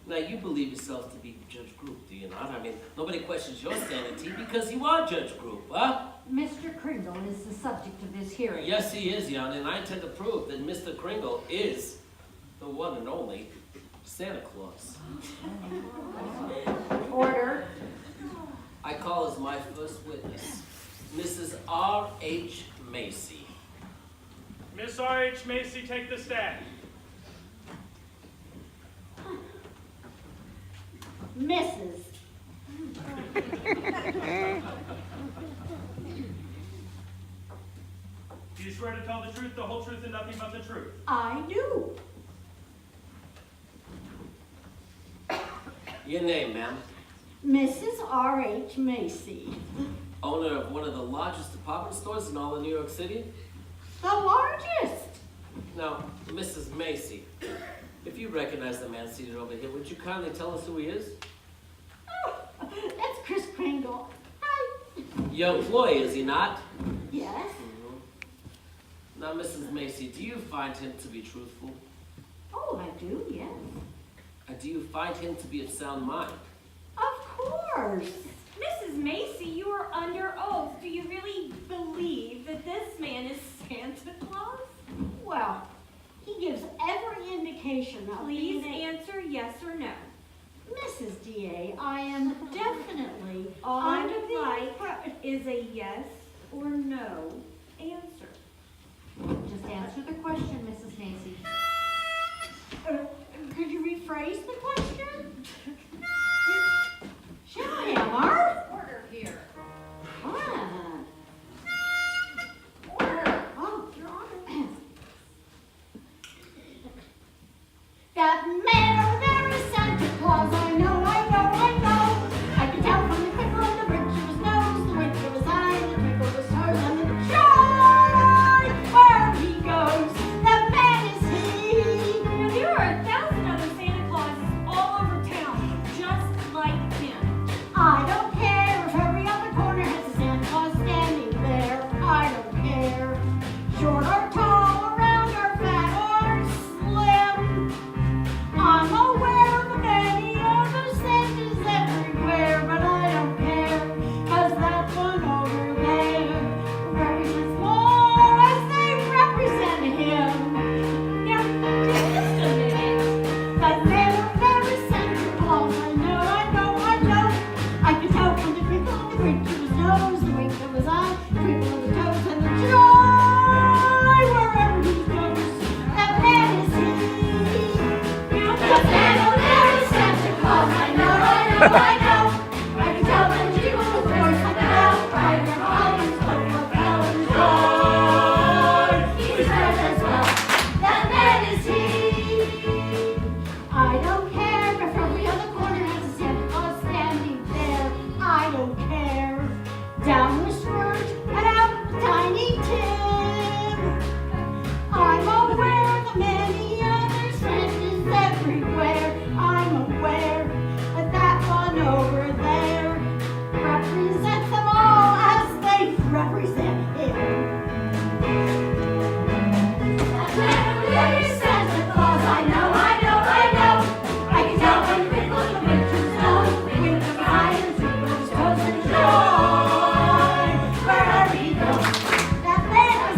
[SPEAKER 4] Now, you believe yourself to be Judge Group, do you not? I mean, nobody questions your sanity because you are Judge Group, huh?
[SPEAKER 10] Mr. Kringle is the subject of this hearing.
[SPEAKER 4] Yes, he is, Your Honor, and I intend to prove that Mr. Kringle is the one and only Santa Claus.
[SPEAKER 10] Order.
[SPEAKER 4] I call as my first witness, Mrs. R.H. Macy.
[SPEAKER 7] Miss R.H. Macy, take the stand.
[SPEAKER 8] Mrs.
[SPEAKER 7] Do you swear to tell the truth, the whole truth, and nothing but the truth?
[SPEAKER 8] I do.
[SPEAKER 4] Your name, ma'am?
[SPEAKER 8] Mrs. R.H. Macy.
[SPEAKER 4] Owner of one of the largest department stores in all of New York City?
[SPEAKER 8] The largest.
[SPEAKER 4] Now, Mrs. Macy, if you recognize the man seated over here, would you kindly tell us who he is?
[SPEAKER 8] Oh, that's Chris Kringle. Hi.
[SPEAKER 4] Your employee, is he not?
[SPEAKER 8] Yes.
[SPEAKER 4] Now, Mrs. Macy, do you find him to be truthful?
[SPEAKER 8] Oh, I do, yes.
[SPEAKER 4] And do you find him to be of sound mind?
[SPEAKER 8] Of course.
[SPEAKER 12] Mrs. Macy, you are under oath. Do you really believe that this man is Santa Claus?
[SPEAKER 8] Well, he gives every indication of
[SPEAKER 12] Please
[SPEAKER 8] being a-
[SPEAKER 12] answer yes or no.
[SPEAKER 8] Mrs. D.A., I am definitely
[SPEAKER 12] All I
[SPEAKER 8] under
[SPEAKER 12] would
[SPEAKER 8] the
[SPEAKER 12] like is a yes or no answer.
[SPEAKER 10] Just answer the question, Mrs. Macy.
[SPEAKER 8] Could you rephrase the question? Sure, Hammer.
[SPEAKER 10] Order here.
[SPEAKER 8] What?
[SPEAKER 10] Order.
[SPEAKER 8] Oh, Your Honor. That man over there is Santa Claus. I know, I know, I know. I can tell from the twinkle in the bridge of his nose, the wink of his eye, the twinkle of his toes, and the joy where he goes. That man is he.
[SPEAKER 12] Now, there are 1,000 other Santa Clauses all over town, just like him.
[SPEAKER 8] I don't care if every other corner has a Santa Claus standing there. I don't care. Short or tall, round or fat or slim. I'm aware of many other Santas everywhere, but I don't care, 'cause that one over there represents more as they represent him. Now, just a minute. That man over there is Santa Claus. I know, I know, I know. I can tell from the twinkle of the bridge of his nose, the wink of his eye, the twinkle of the toes, and the joy wherever he goes. That man is he. That man over there is Santa Claus. I know, I know, I know. I can tell from the jingle of the voice like a bell, right from Holland's full of bell and joy. He's fresh as well. That man is he. I don't care if every other corner has a Santa Claus standing there. I don't care. Down the Scrooge and out Tiny Tim. I'm aware of the many other Santas everywhere. I'm aware that that one over there represents them all as they represent him. That man over there is Santa Claus. I know, I know, I know. I can tell from the wrinkle in the bridge of his nose, the wink of his eye, and the twinkle of his toes, and his joy wherever he goes. That man is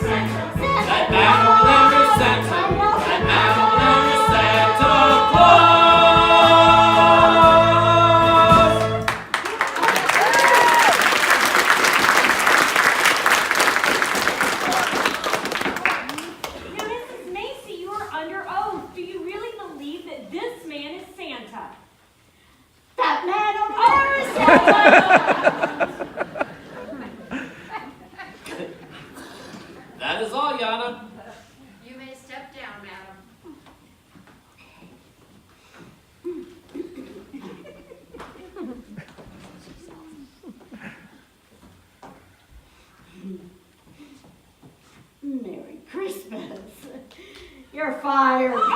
[SPEAKER 8] Santa.
[SPEAKER 4] That man over there is Santa.
[SPEAKER 8] I know.
[SPEAKER 4] That man over there is Santa Claus!
[SPEAKER 12] Now, Mrs. Macy, you are under oath. Do you really believe that this man is Santa?
[SPEAKER 8] That man over there is Santa.
[SPEAKER 4] That is all, Yana.
[SPEAKER 10] You may step down, madam.
[SPEAKER 8] Merry Christmas. You're fired.
[SPEAKER 12] Your Honor,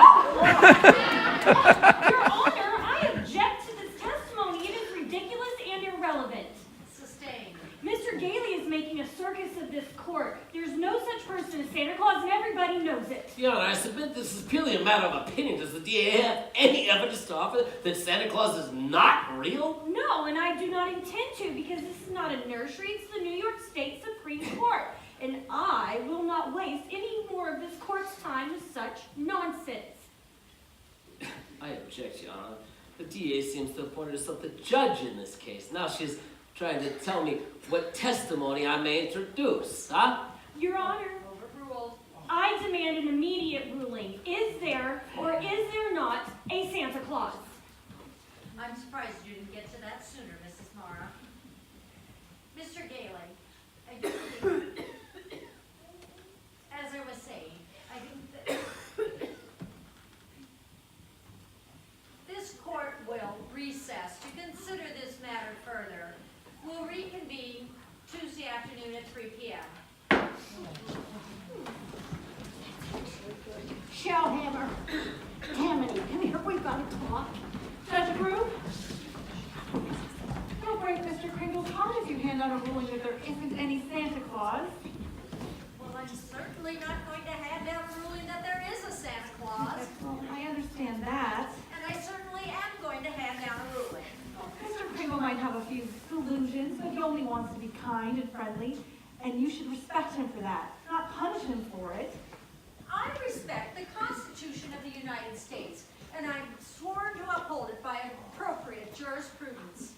[SPEAKER 12] I object to this testimony. It is ridiculous and irrelevant.
[SPEAKER 10] Sustained.
[SPEAKER 12] Mr. Gailey is making a circus of this court. There's no such person as Santa Claus, and everybody knows it.
[SPEAKER 4] Yana, I submit this is purely a matter of opinion. Does the DA have any evidence to offer that Santa Claus is not real?
[SPEAKER 12] No, and I do not intend to, because this is not a nursery. It's the New York State Supreme Court. And I will not waste any more of this court's time with such nonsense.
[SPEAKER 4] I object, Your Honor. The DA seems to have appointed herself the judge in this case. Now she's trying to tell me what testimony I may introduce, huh?
[SPEAKER 12] Your Honor,
[SPEAKER 10] Overruled.
[SPEAKER 12] 3 p.m.
[SPEAKER 8] Shellhammer. Tammany, come here, we've got to talk. Judge Brew?
[SPEAKER 6] You'll break Mr. Kringle's heart if you hand out a ruling that there isn't any Santa Claus.
[SPEAKER 13] Well, I'm certainly not going to hand down a ruling that there is a Santa Claus.
[SPEAKER 6] Well, I understand that.
[SPEAKER 13] And I certainly am going to hand down a ruling.
[SPEAKER 6] Mr. Kringle might have a few delusions, but he only wants to be kind and friendly, and you should respect him for that, not punish him for it.
[SPEAKER 13] I respect the Constitution of the United States, and I'm sworn to uphold it by appropriate jurisprudence.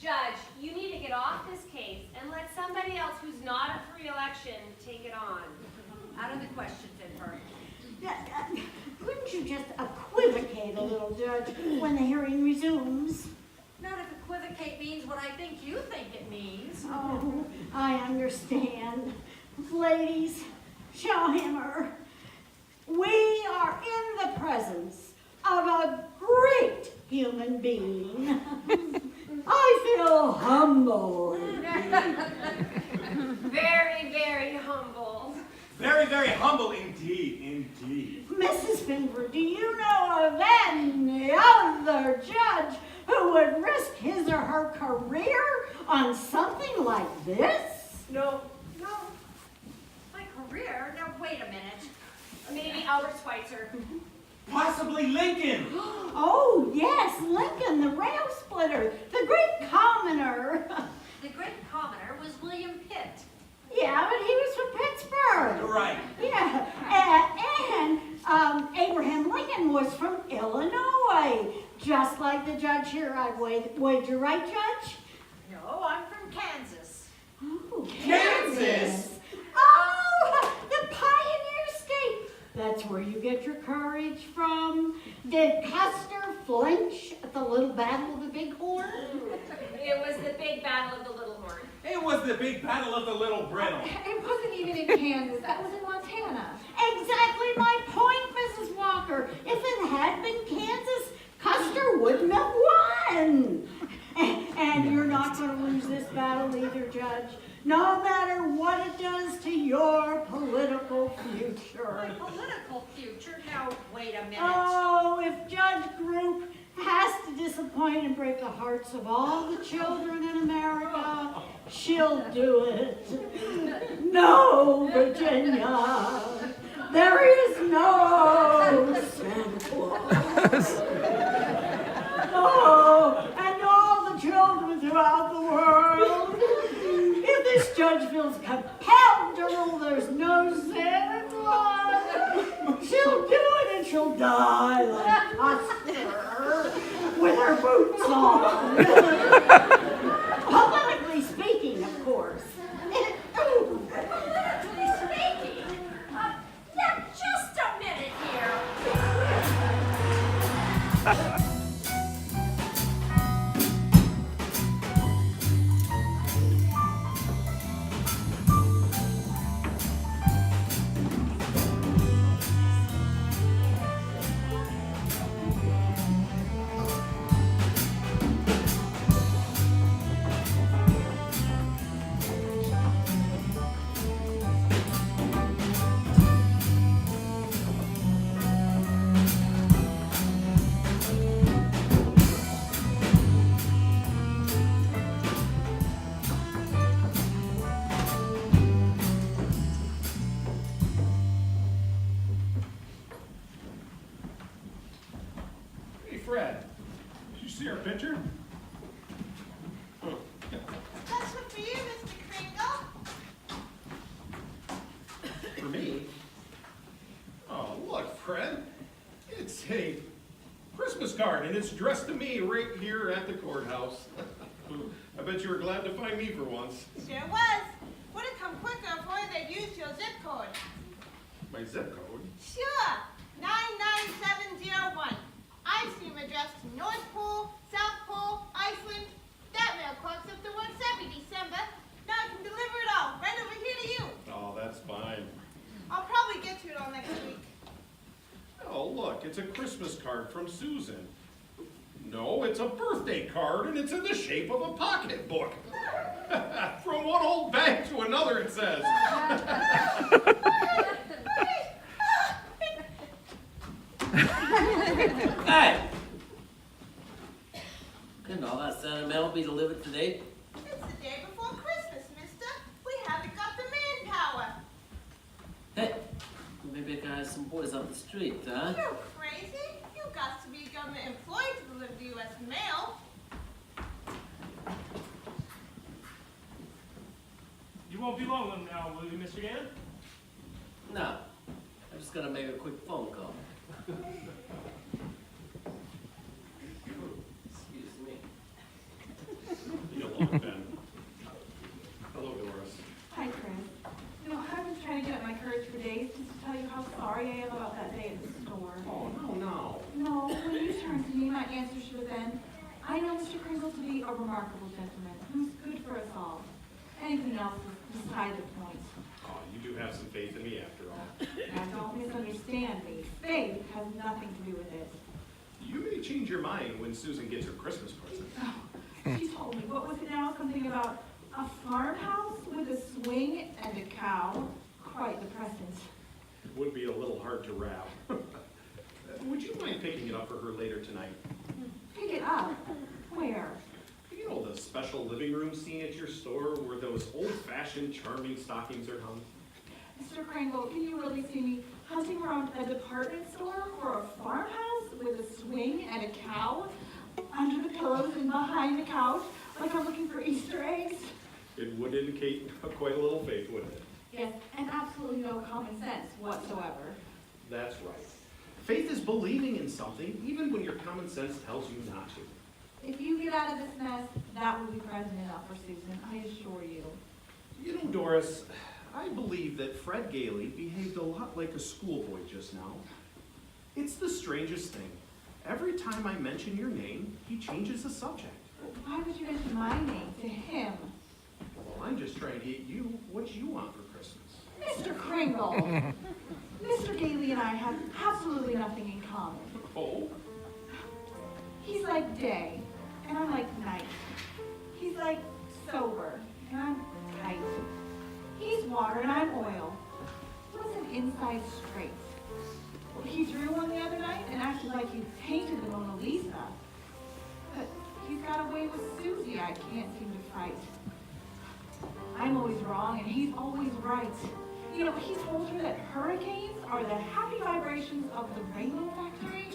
[SPEAKER 12] Judge, you need to get off this case and let somebody else who's not up for re-election take it on.
[SPEAKER 13] Out of the question, Finford.
[SPEAKER 8] Couldn't you just equivocate a little, Judge, when the hearing resumes?
[SPEAKER 13] Not if equivocate means what I think you think it means.
[SPEAKER 8] Oh, I understand. Ladies, Shellhammer, we are in the presence of a great human being. I feel humbled.
[SPEAKER 12] Very, very humble.
[SPEAKER 5] Very, very humble indeed, indeed.
[SPEAKER 8] Mrs. Finford, do you know of any other judge who would risk his or her career on something like this?
[SPEAKER 12] No.
[SPEAKER 13] My career? Now, wait a minute.
[SPEAKER 12] Maybe Albert Schweitzer.
[SPEAKER 5] Possibly Lincoln.
[SPEAKER 8] Oh, yes, Lincoln, the rail splitter, the great commoner.
[SPEAKER 13] The great commoner was William Pitt.
[SPEAKER 8] Yeah, but he was from Pittsburgh.
[SPEAKER 5] Right.
[SPEAKER 8] Yeah, and Abraham Lincoln was from Illinois, just like the judge here. I'd wager, right, Judge?
[SPEAKER 13] No, I'm from Kansas.
[SPEAKER 8] Oh,
[SPEAKER 5] Kansas?
[SPEAKER 8] Oh, the Pioneer State. That's where you get your courage from. Did Custer flinch at the little battle of the Bighorn?
[SPEAKER 12] It was the big battle of the Little Horn.
[SPEAKER 5] It was the big battle of the Little Brittle.
[SPEAKER 6] It wasn't even in Kansas, that was in Montana.
[SPEAKER 8] Exactly my point, Mrs. Walker. If it had been Kansas, Custer wouldn't have won. And you're not going to lose this battle either, Judge. No matter what it does to your political future.
[SPEAKER 13] My political future? Now, wait a minute.
[SPEAKER 8] Oh, if Judge Group has to disappoint and break the hearts of all the children in America, she'll do it. No, Virginia, there is no Santa Claus. Oh, and all the children throughout the world, if this judge feels compelled to rule there's no Santa Claus, she'll do it and she'll die like Custer with her boots on. Politically speaking, of course.
[SPEAKER 13] Politically speaking, now just a minute here.
[SPEAKER 1] Hey, Fred, did you see our picture?
[SPEAKER 6] That's one for you, Mr. Kringle.
[SPEAKER 1] For me? Oh, look, Fred. It's a Christmas card, and it's addressed to me right here at the courthouse. I bet you were glad to find me for once.
[SPEAKER 6] Sure was. Would have come quicker if only they'd used your zip code.
[SPEAKER 1] My zip code?
[SPEAKER 6] Sure, 99701. I see them addressed to North Pole, South Pole, Iceland. That mail clock's up to once every December. Now I can deliver it all right over here to you.
[SPEAKER 1] Oh, that's fine.
[SPEAKER 6] I'll probably get to it all next week.
[SPEAKER 1] Oh, look, it's a Christmas card from Susan. No, it's a birthday card, and it's in the shape of a pocketbook. Throw from one old bag to another, it says.
[SPEAKER 4] Hey! Couldn't all that sentimental be delivered today?
[SPEAKER 6] It's the day before Christmas, mister. We haven't got the manpower.
[SPEAKER 4] Hey, maybe I can have some boys off the street, huh?
[SPEAKER 6] You crazy? You got to be government employed to deliver the U.S. mail.
[SPEAKER 7] You won't be long now, will you, Mr. Gannon?
[SPEAKER 4] No. I'm just gonna make a quick phone call. Excuse me.
[SPEAKER 1] Hello, Ben. Hello, Doris.
[SPEAKER 6] Hi, Chris. You know, I've been trying to get up my courage for days just to tell you how sorry I am about that day at the store.
[SPEAKER 1] Oh, no.
[SPEAKER 6] No, when you turned to me, my answer should have been, I know Mr. Kringle to be a remarkable gentleman who's good for us all. Anything else is beside the point.
[SPEAKER 1] Oh, you do have some faith in me after all.
[SPEAKER 6] Now, don't misunderstand me. Faith has nothing to do with it.
[SPEAKER 1] You may change your mind when Susan gets her Christmas present.
[SPEAKER 6] Oh, she told me, what was it now? Something about a farmhouse with a swing and a cow. Quite depressing.
[SPEAKER 1] It would be a little hard to wrap. Would you mind picking it up for her later tonight?
[SPEAKER 6] Pick it up? Where?
[SPEAKER 1] You know the special living room scene at your store where those old-fashioned charming stockings are hung?
[SPEAKER 6] Mr. Kringle, can you really see me hunting around a department store for a farmhouse with a swing and a cow? Under the pillows and behind the couch, like I'm looking for Easter eggs?
[SPEAKER 1] It would indicate quite a little faith, wouldn't it?
[SPEAKER 6] Yes, and absolutely no common sense whatsoever.
[SPEAKER 1] That's right. Faith is believing in something, even when your common sense tells you not to.
[SPEAKER 6] If you get out of this mess, that will be present enough for Susan, I assure you.
[SPEAKER 1] You know, Doris, I believe that Fred Gailey behaved a lot like a schoolboy just now. It's the strangest thing. Every time I mention your name, he changes the subject.
[SPEAKER 6] Why would you mention my name to him?
[SPEAKER 1] Well, I'm just trying to get you what you want for Christmas.
[SPEAKER 6] Mr. Kringle! Mr. Gailey and I have absolutely nothing in common.
[SPEAKER 1] Oh?
[SPEAKER 6] He's like day, and I'm like night. He's like sober, and I'm tight. He's water, and I'm oil. What's an inside straight? Well, he drew one the other night and acted like he painted the Mona Lisa. But he's got a way with Susie I can't seem to fight. I'm always wrong, and he's always right. You know, he told her that hurricanes are the happy vibrations of the Rainbow Factory.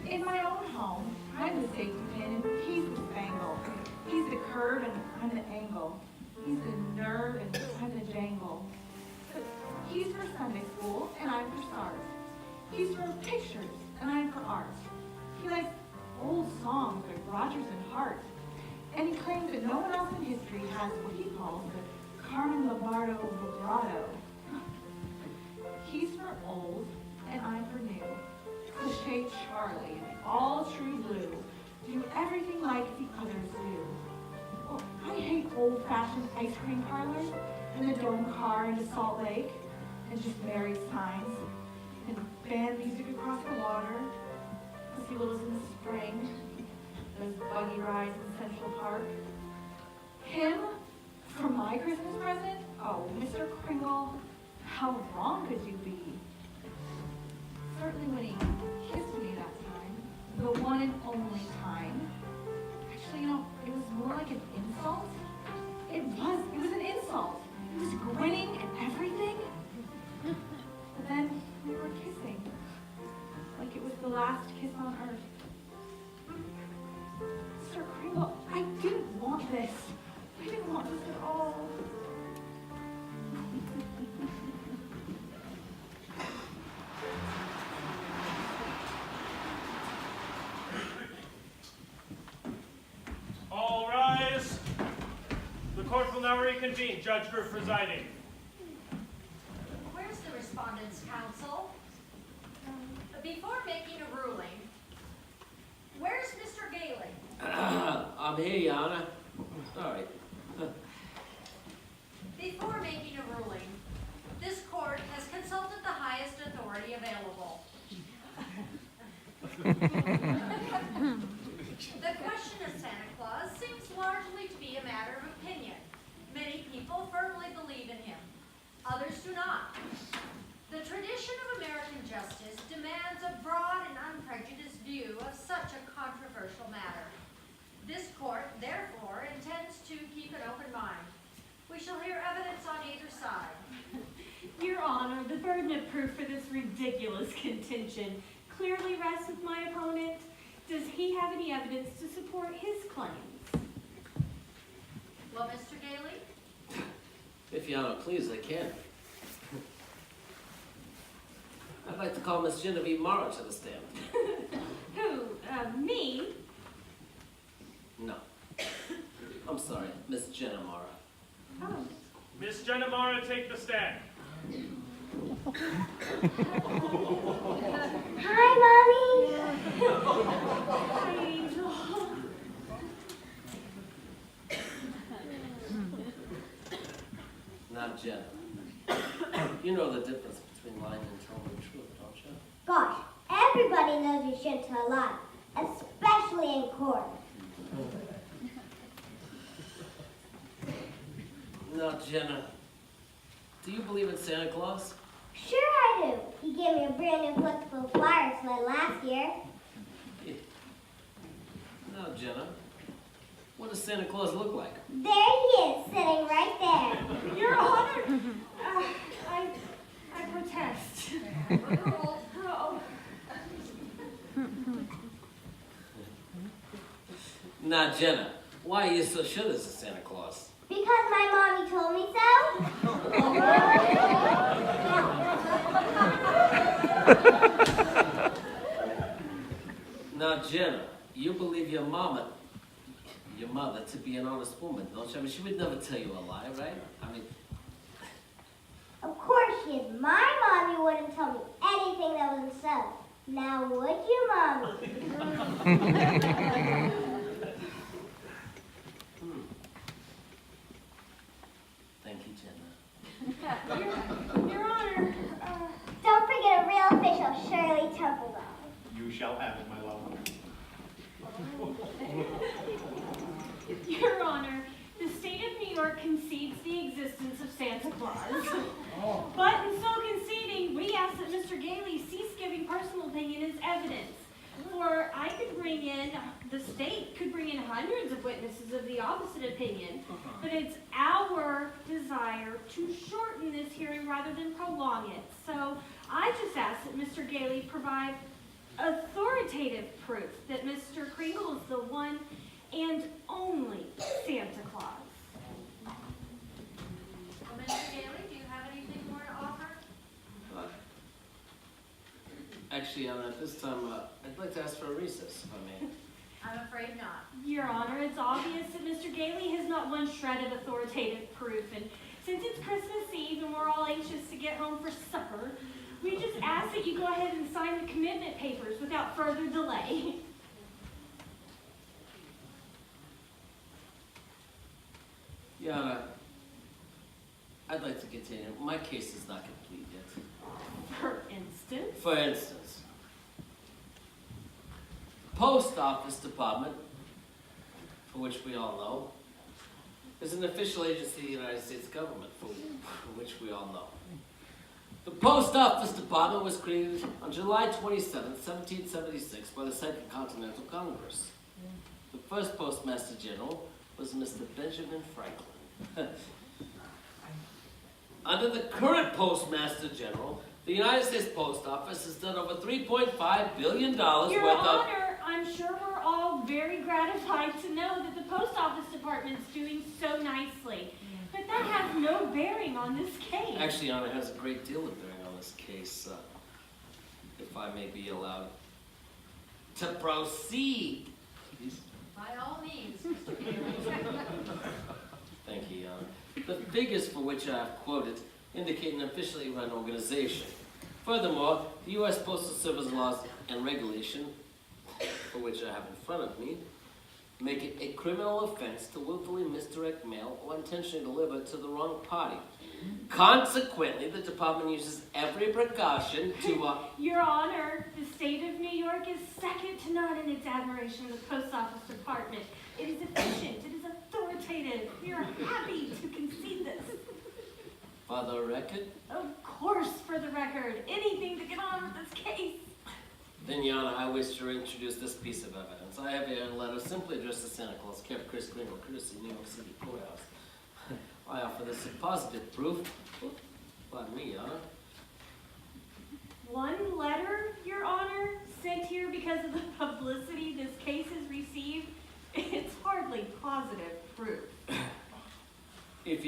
[SPEAKER 6] In my own home, I'm the safety pin, and he's the spangle. He's the curve, and I'm the angle. He's the nerve, and I'm the jangle. But he's for Sunday school, and I'm for stars. He's for pictures, and I'm for art. He likes old songs like Rodgers and Hart. And he claims that no one else in history has what he calls the Carmen Lombardo vibrato. He's for old, and I'm for new. Cliché Charlie, all true blue. Do everything like the others do. Oh, I hate old-fashioned ice cream parlors, and the dome car into Salt Lake, and just married signs, and band music across the water, pussy littles in the spring, those buggy rides in Central Park. Him, for my Christmas present? Oh, Mr. Kringle, how wrong could you be? Certainly when he kissed me that time, the one and only time. Actually, you know, it was more like an insult. It was an insult. He was grinning and everything. But then we were kissing, like it was the last kiss on earth. Mr. Kringle, I didn't want this. I didn't want this at all.
[SPEAKER 7] All rise. The court will now reconvene. Judge Group presiding.
[SPEAKER 13] Where's the respondent's counsel? Before making a ruling, where's Mr. Gailey?
[SPEAKER 4] I'm here, Your Honor. All right.
[SPEAKER 13] Before making a ruling, this court has consulted the highest authority available. The question of Santa Claus seems largely to be a matter of opinion.
[SPEAKER 12] the burden of proof for this ridiculous contention clearly rests with my opponent. Does he have any evidence to support his claims?
[SPEAKER 13] Well, Mr. Gailey?
[SPEAKER 4] If Your Honor, please, I can. I'd like to call Miss Genevieve Morrow to the stand.
[SPEAKER 12] Who, me?
[SPEAKER 4] No. I'm sorry, Miss Jenna Morrow.
[SPEAKER 12] Oh.
[SPEAKER 7] Miss Jenna Morrow, take the stand.
[SPEAKER 3] Hi, Mommy.
[SPEAKER 12] Hi, Angel.
[SPEAKER 4] Now, Jenna, you know the difference between lying and telling the truth, don't you?
[SPEAKER 3] Gosh, everybody knows you shouldn't tell lies, especially in court.
[SPEAKER 4] Now, Jenna, do you believe in Santa Claus?
[SPEAKER 3] Sure I do. He gave me a brand new flexible flyer sled last year.
[SPEAKER 4] Now, Jenna, what does Santa Claus look like?
[SPEAKER 3] There he is, sitting right there.
[SPEAKER 12] Your Honor, I protest. Oh.
[SPEAKER 4] Now, Jenna, why are you so sure this is Santa Claus?
[SPEAKER 3] Because my mommy told me so.
[SPEAKER 4] Now, Jenna, you believe your mother to be an honest woman, don't you? I mean, she would never tell you a lie, right? I mean,
[SPEAKER 3] Of course she is. My mommy wouldn't tell me anything that wasn't so. Now would you, Mommy?
[SPEAKER 4] thank you, Jenna.
[SPEAKER 12] Your Honor,
[SPEAKER 3] Don't forget a real official, Shirley Templedown.
[SPEAKER 1] You shall have it, my love.
[SPEAKER 12] Your Honor, the state of New York concedes the existence of Santa Claus. But in so conceding, we ask that Mr. Gailey cease giving personal opinion as evidence. For I could bring in, the state could bring in hundreds of witnesses of the opposite opinion, but it's our desire to shorten this hearing rather than prolong it. So I just ask that Mr. Gailey provide authoritative proof that Mr. Kringle is the one and only Santa Claus.
[SPEAKER 13] Well, Mr. Gailey, do you have anything more to offer?
[SPEAKER 4] Actually, Anna, at this time, I'd like to ask for a recess, if I may.
[SPEAKER 13] I'm afraid not.
[SPEAKER 12] Your Honor, it's obvious that Mr. Gailey has not one shred of authoritative proof, and since it's Christmas Eve and we're all anxious to get home for supper, we just ask that you go ahead and sign the commitment papers without further delay.
[SPEAKER 4] Yeah, Anna, I'd like to continue. My case is not complete yet.
[SPEAKER 12] For instance?
[SPEAKER 4] For instance, Post Office Department, for which we all know, is an official agency of the United States government, for which we all know. The Post Office Department was created on July 27, 1776 by the Second Continental Congress. The first Postmaster General was Mr. Benjamin Franklin. Under the current Postmaster General, the United States Post Office has done over $3.5 billion
[SPEAKER 12] Your
[SPEAKER 4] worth of...
[SPEAKER 12] Honor, I'm sure we're all very gratified to know that the Post Office Department is doing so nicely. But that has no bearing on this case.
[SPEAKER 4] Actually, Your Honor, it has a great deal of bearing on this case, if I may be allowed to proceed.
[SPEAKER 13] By all means, Mr. Gailey.
[SPEAKER 4] Thank you, Your Honor. The figures for which I have quoted indicate an officially run organization. Furthermore, the U.S. Postal Service laws and regulation, for which I have in front of me, make it a criminal offense to willfully misdirect mail or intentionally deliver to the wrong party. Consequently, the department uses every precaution to...
[SPEAKER 12] Your Honor, the state of New York is second to none in its admiration of the Post Office Department. It is efficient, it is authoritative. We are happy to concede this.
[SPEAKER 4] For the record?
[SPEAKER 12] Of course, for the record. Anything to get on with this case.
[SPEAKER 4] Then, Your Honor, I wish to introduce this piece of evidence. I have here a letter simply addressed to Santa Claus, kept Chris Kringle, courtesy New York City Courthouse. I offer this as positive proof. Pardon me, Your Honor.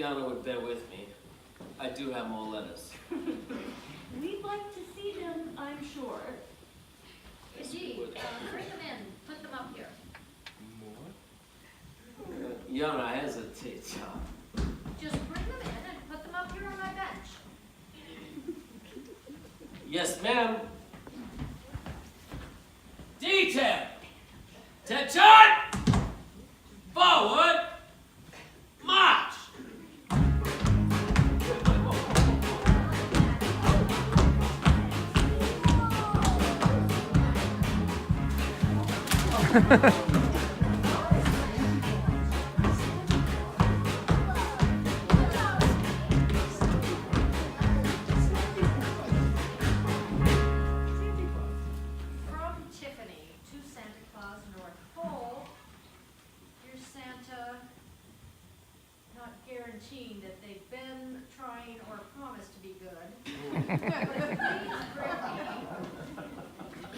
[SPEAKER 4] Yana would bear with me. I do have more letters.
[SPEAKER 12] We'd like to see them, I'm sure.
[SPEAKER 13] Gee, bring them in, put them up here.
[SPEAKER 4] Yana, I hesitate, John.
[SPEAKER 13] Just bring them in and put them up here on my bench.
[SPEAKER 4] Yes, ma'am. Detail! Attention! Forward! March!
[SPEAKER 13] From Tiffany to Santa Claus North Pole. Dear Santa, not guaranteeing that they've been trying or promised to be good. Please bring me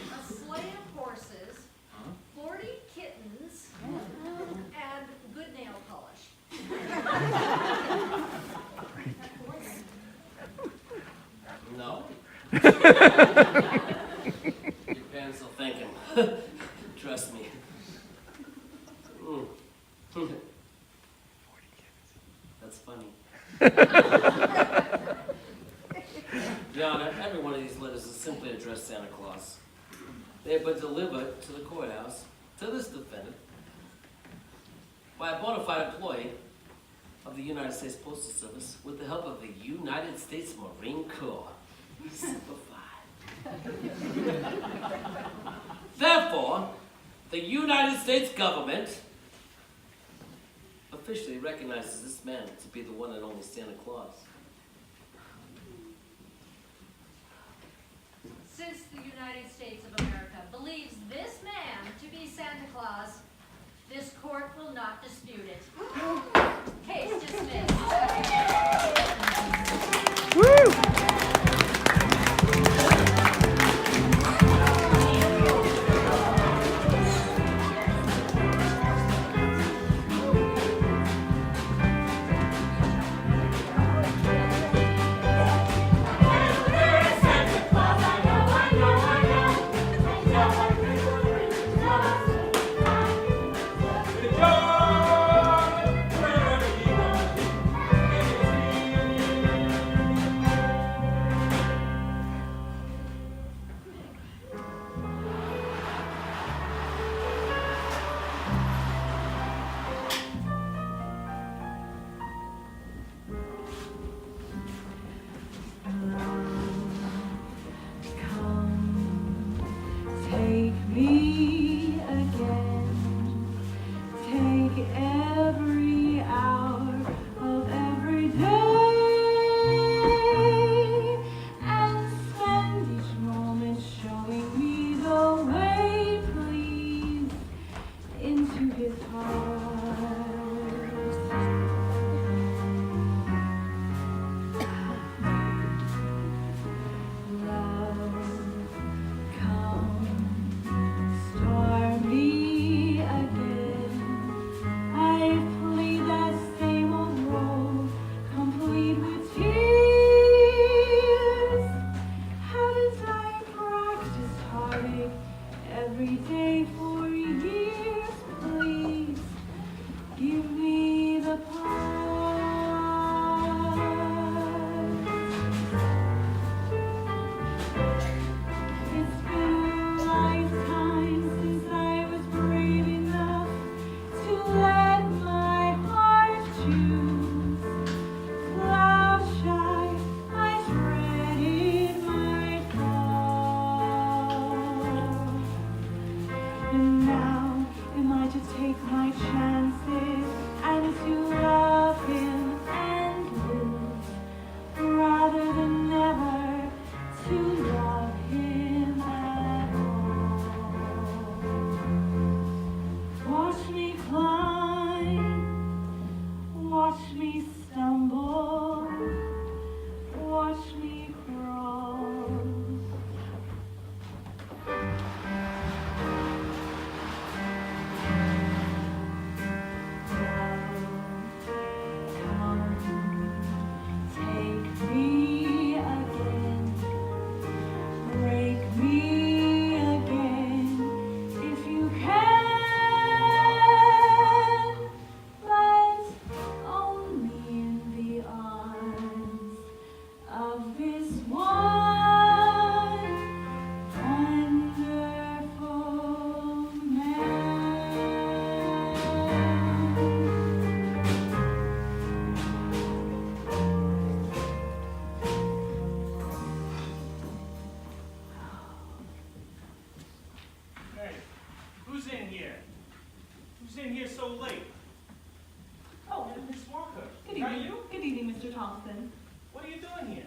[SPEAKER 13] a sleigh of horses, 40 kittens, and good nail polish.
[SPEAKER 4] No. Your parents will thank him. Trust me. That's funny. Yana, every one of these letters is simply addressed Santa Claus. They have been delivered to the courthouse, to this defendant, by a bona fide employee of the United States Postal Service with the help of the United States Marine Corps. Simplified. Therefore, the United States government officially recognizes this man to be the one and only Santa Claus.
[SPEAKER 13] Since the United States of America believes this man to be Santa Claus, this court will not dispute it. Case dismissed.
[SPEAKER 11] The joy, wherever he goes,
[SPEAKER 5] Who's in here so late? Oh, Miss Walker.
[SPEAKER 6] Good
[SPEAKER 5] Is that
[SPEAKER 6] evening.
[SPEAKER 5] you?
[SPEAKER 6] Good evening, Mr. Thompson.
[SPEAKER 5] What are you doing here?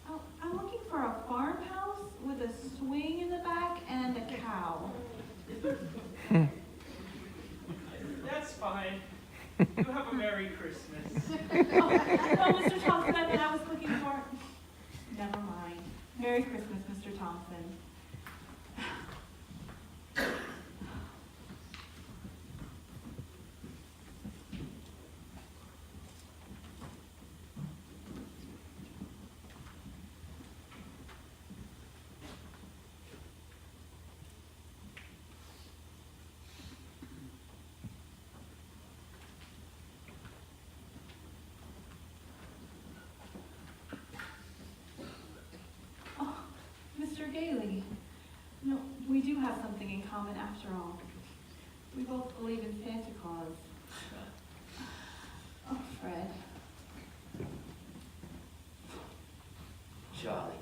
[SPEAKER 6] Oh, I'm looking for a farmhouse with a swing in the back and a cow.
[SPEAKER 5] That's fine. You have a Merry Christmas.
[SPEAKER 6] Oh, Mr. Thompson, that's what I was looking for. Never mind. Merry Christmas, Mr. Thompson. Mr. Gailey, no, we do have something in common after all. We both believe in Santa Claus. Oh, Fred.
[SPEAKER 4] Charlie.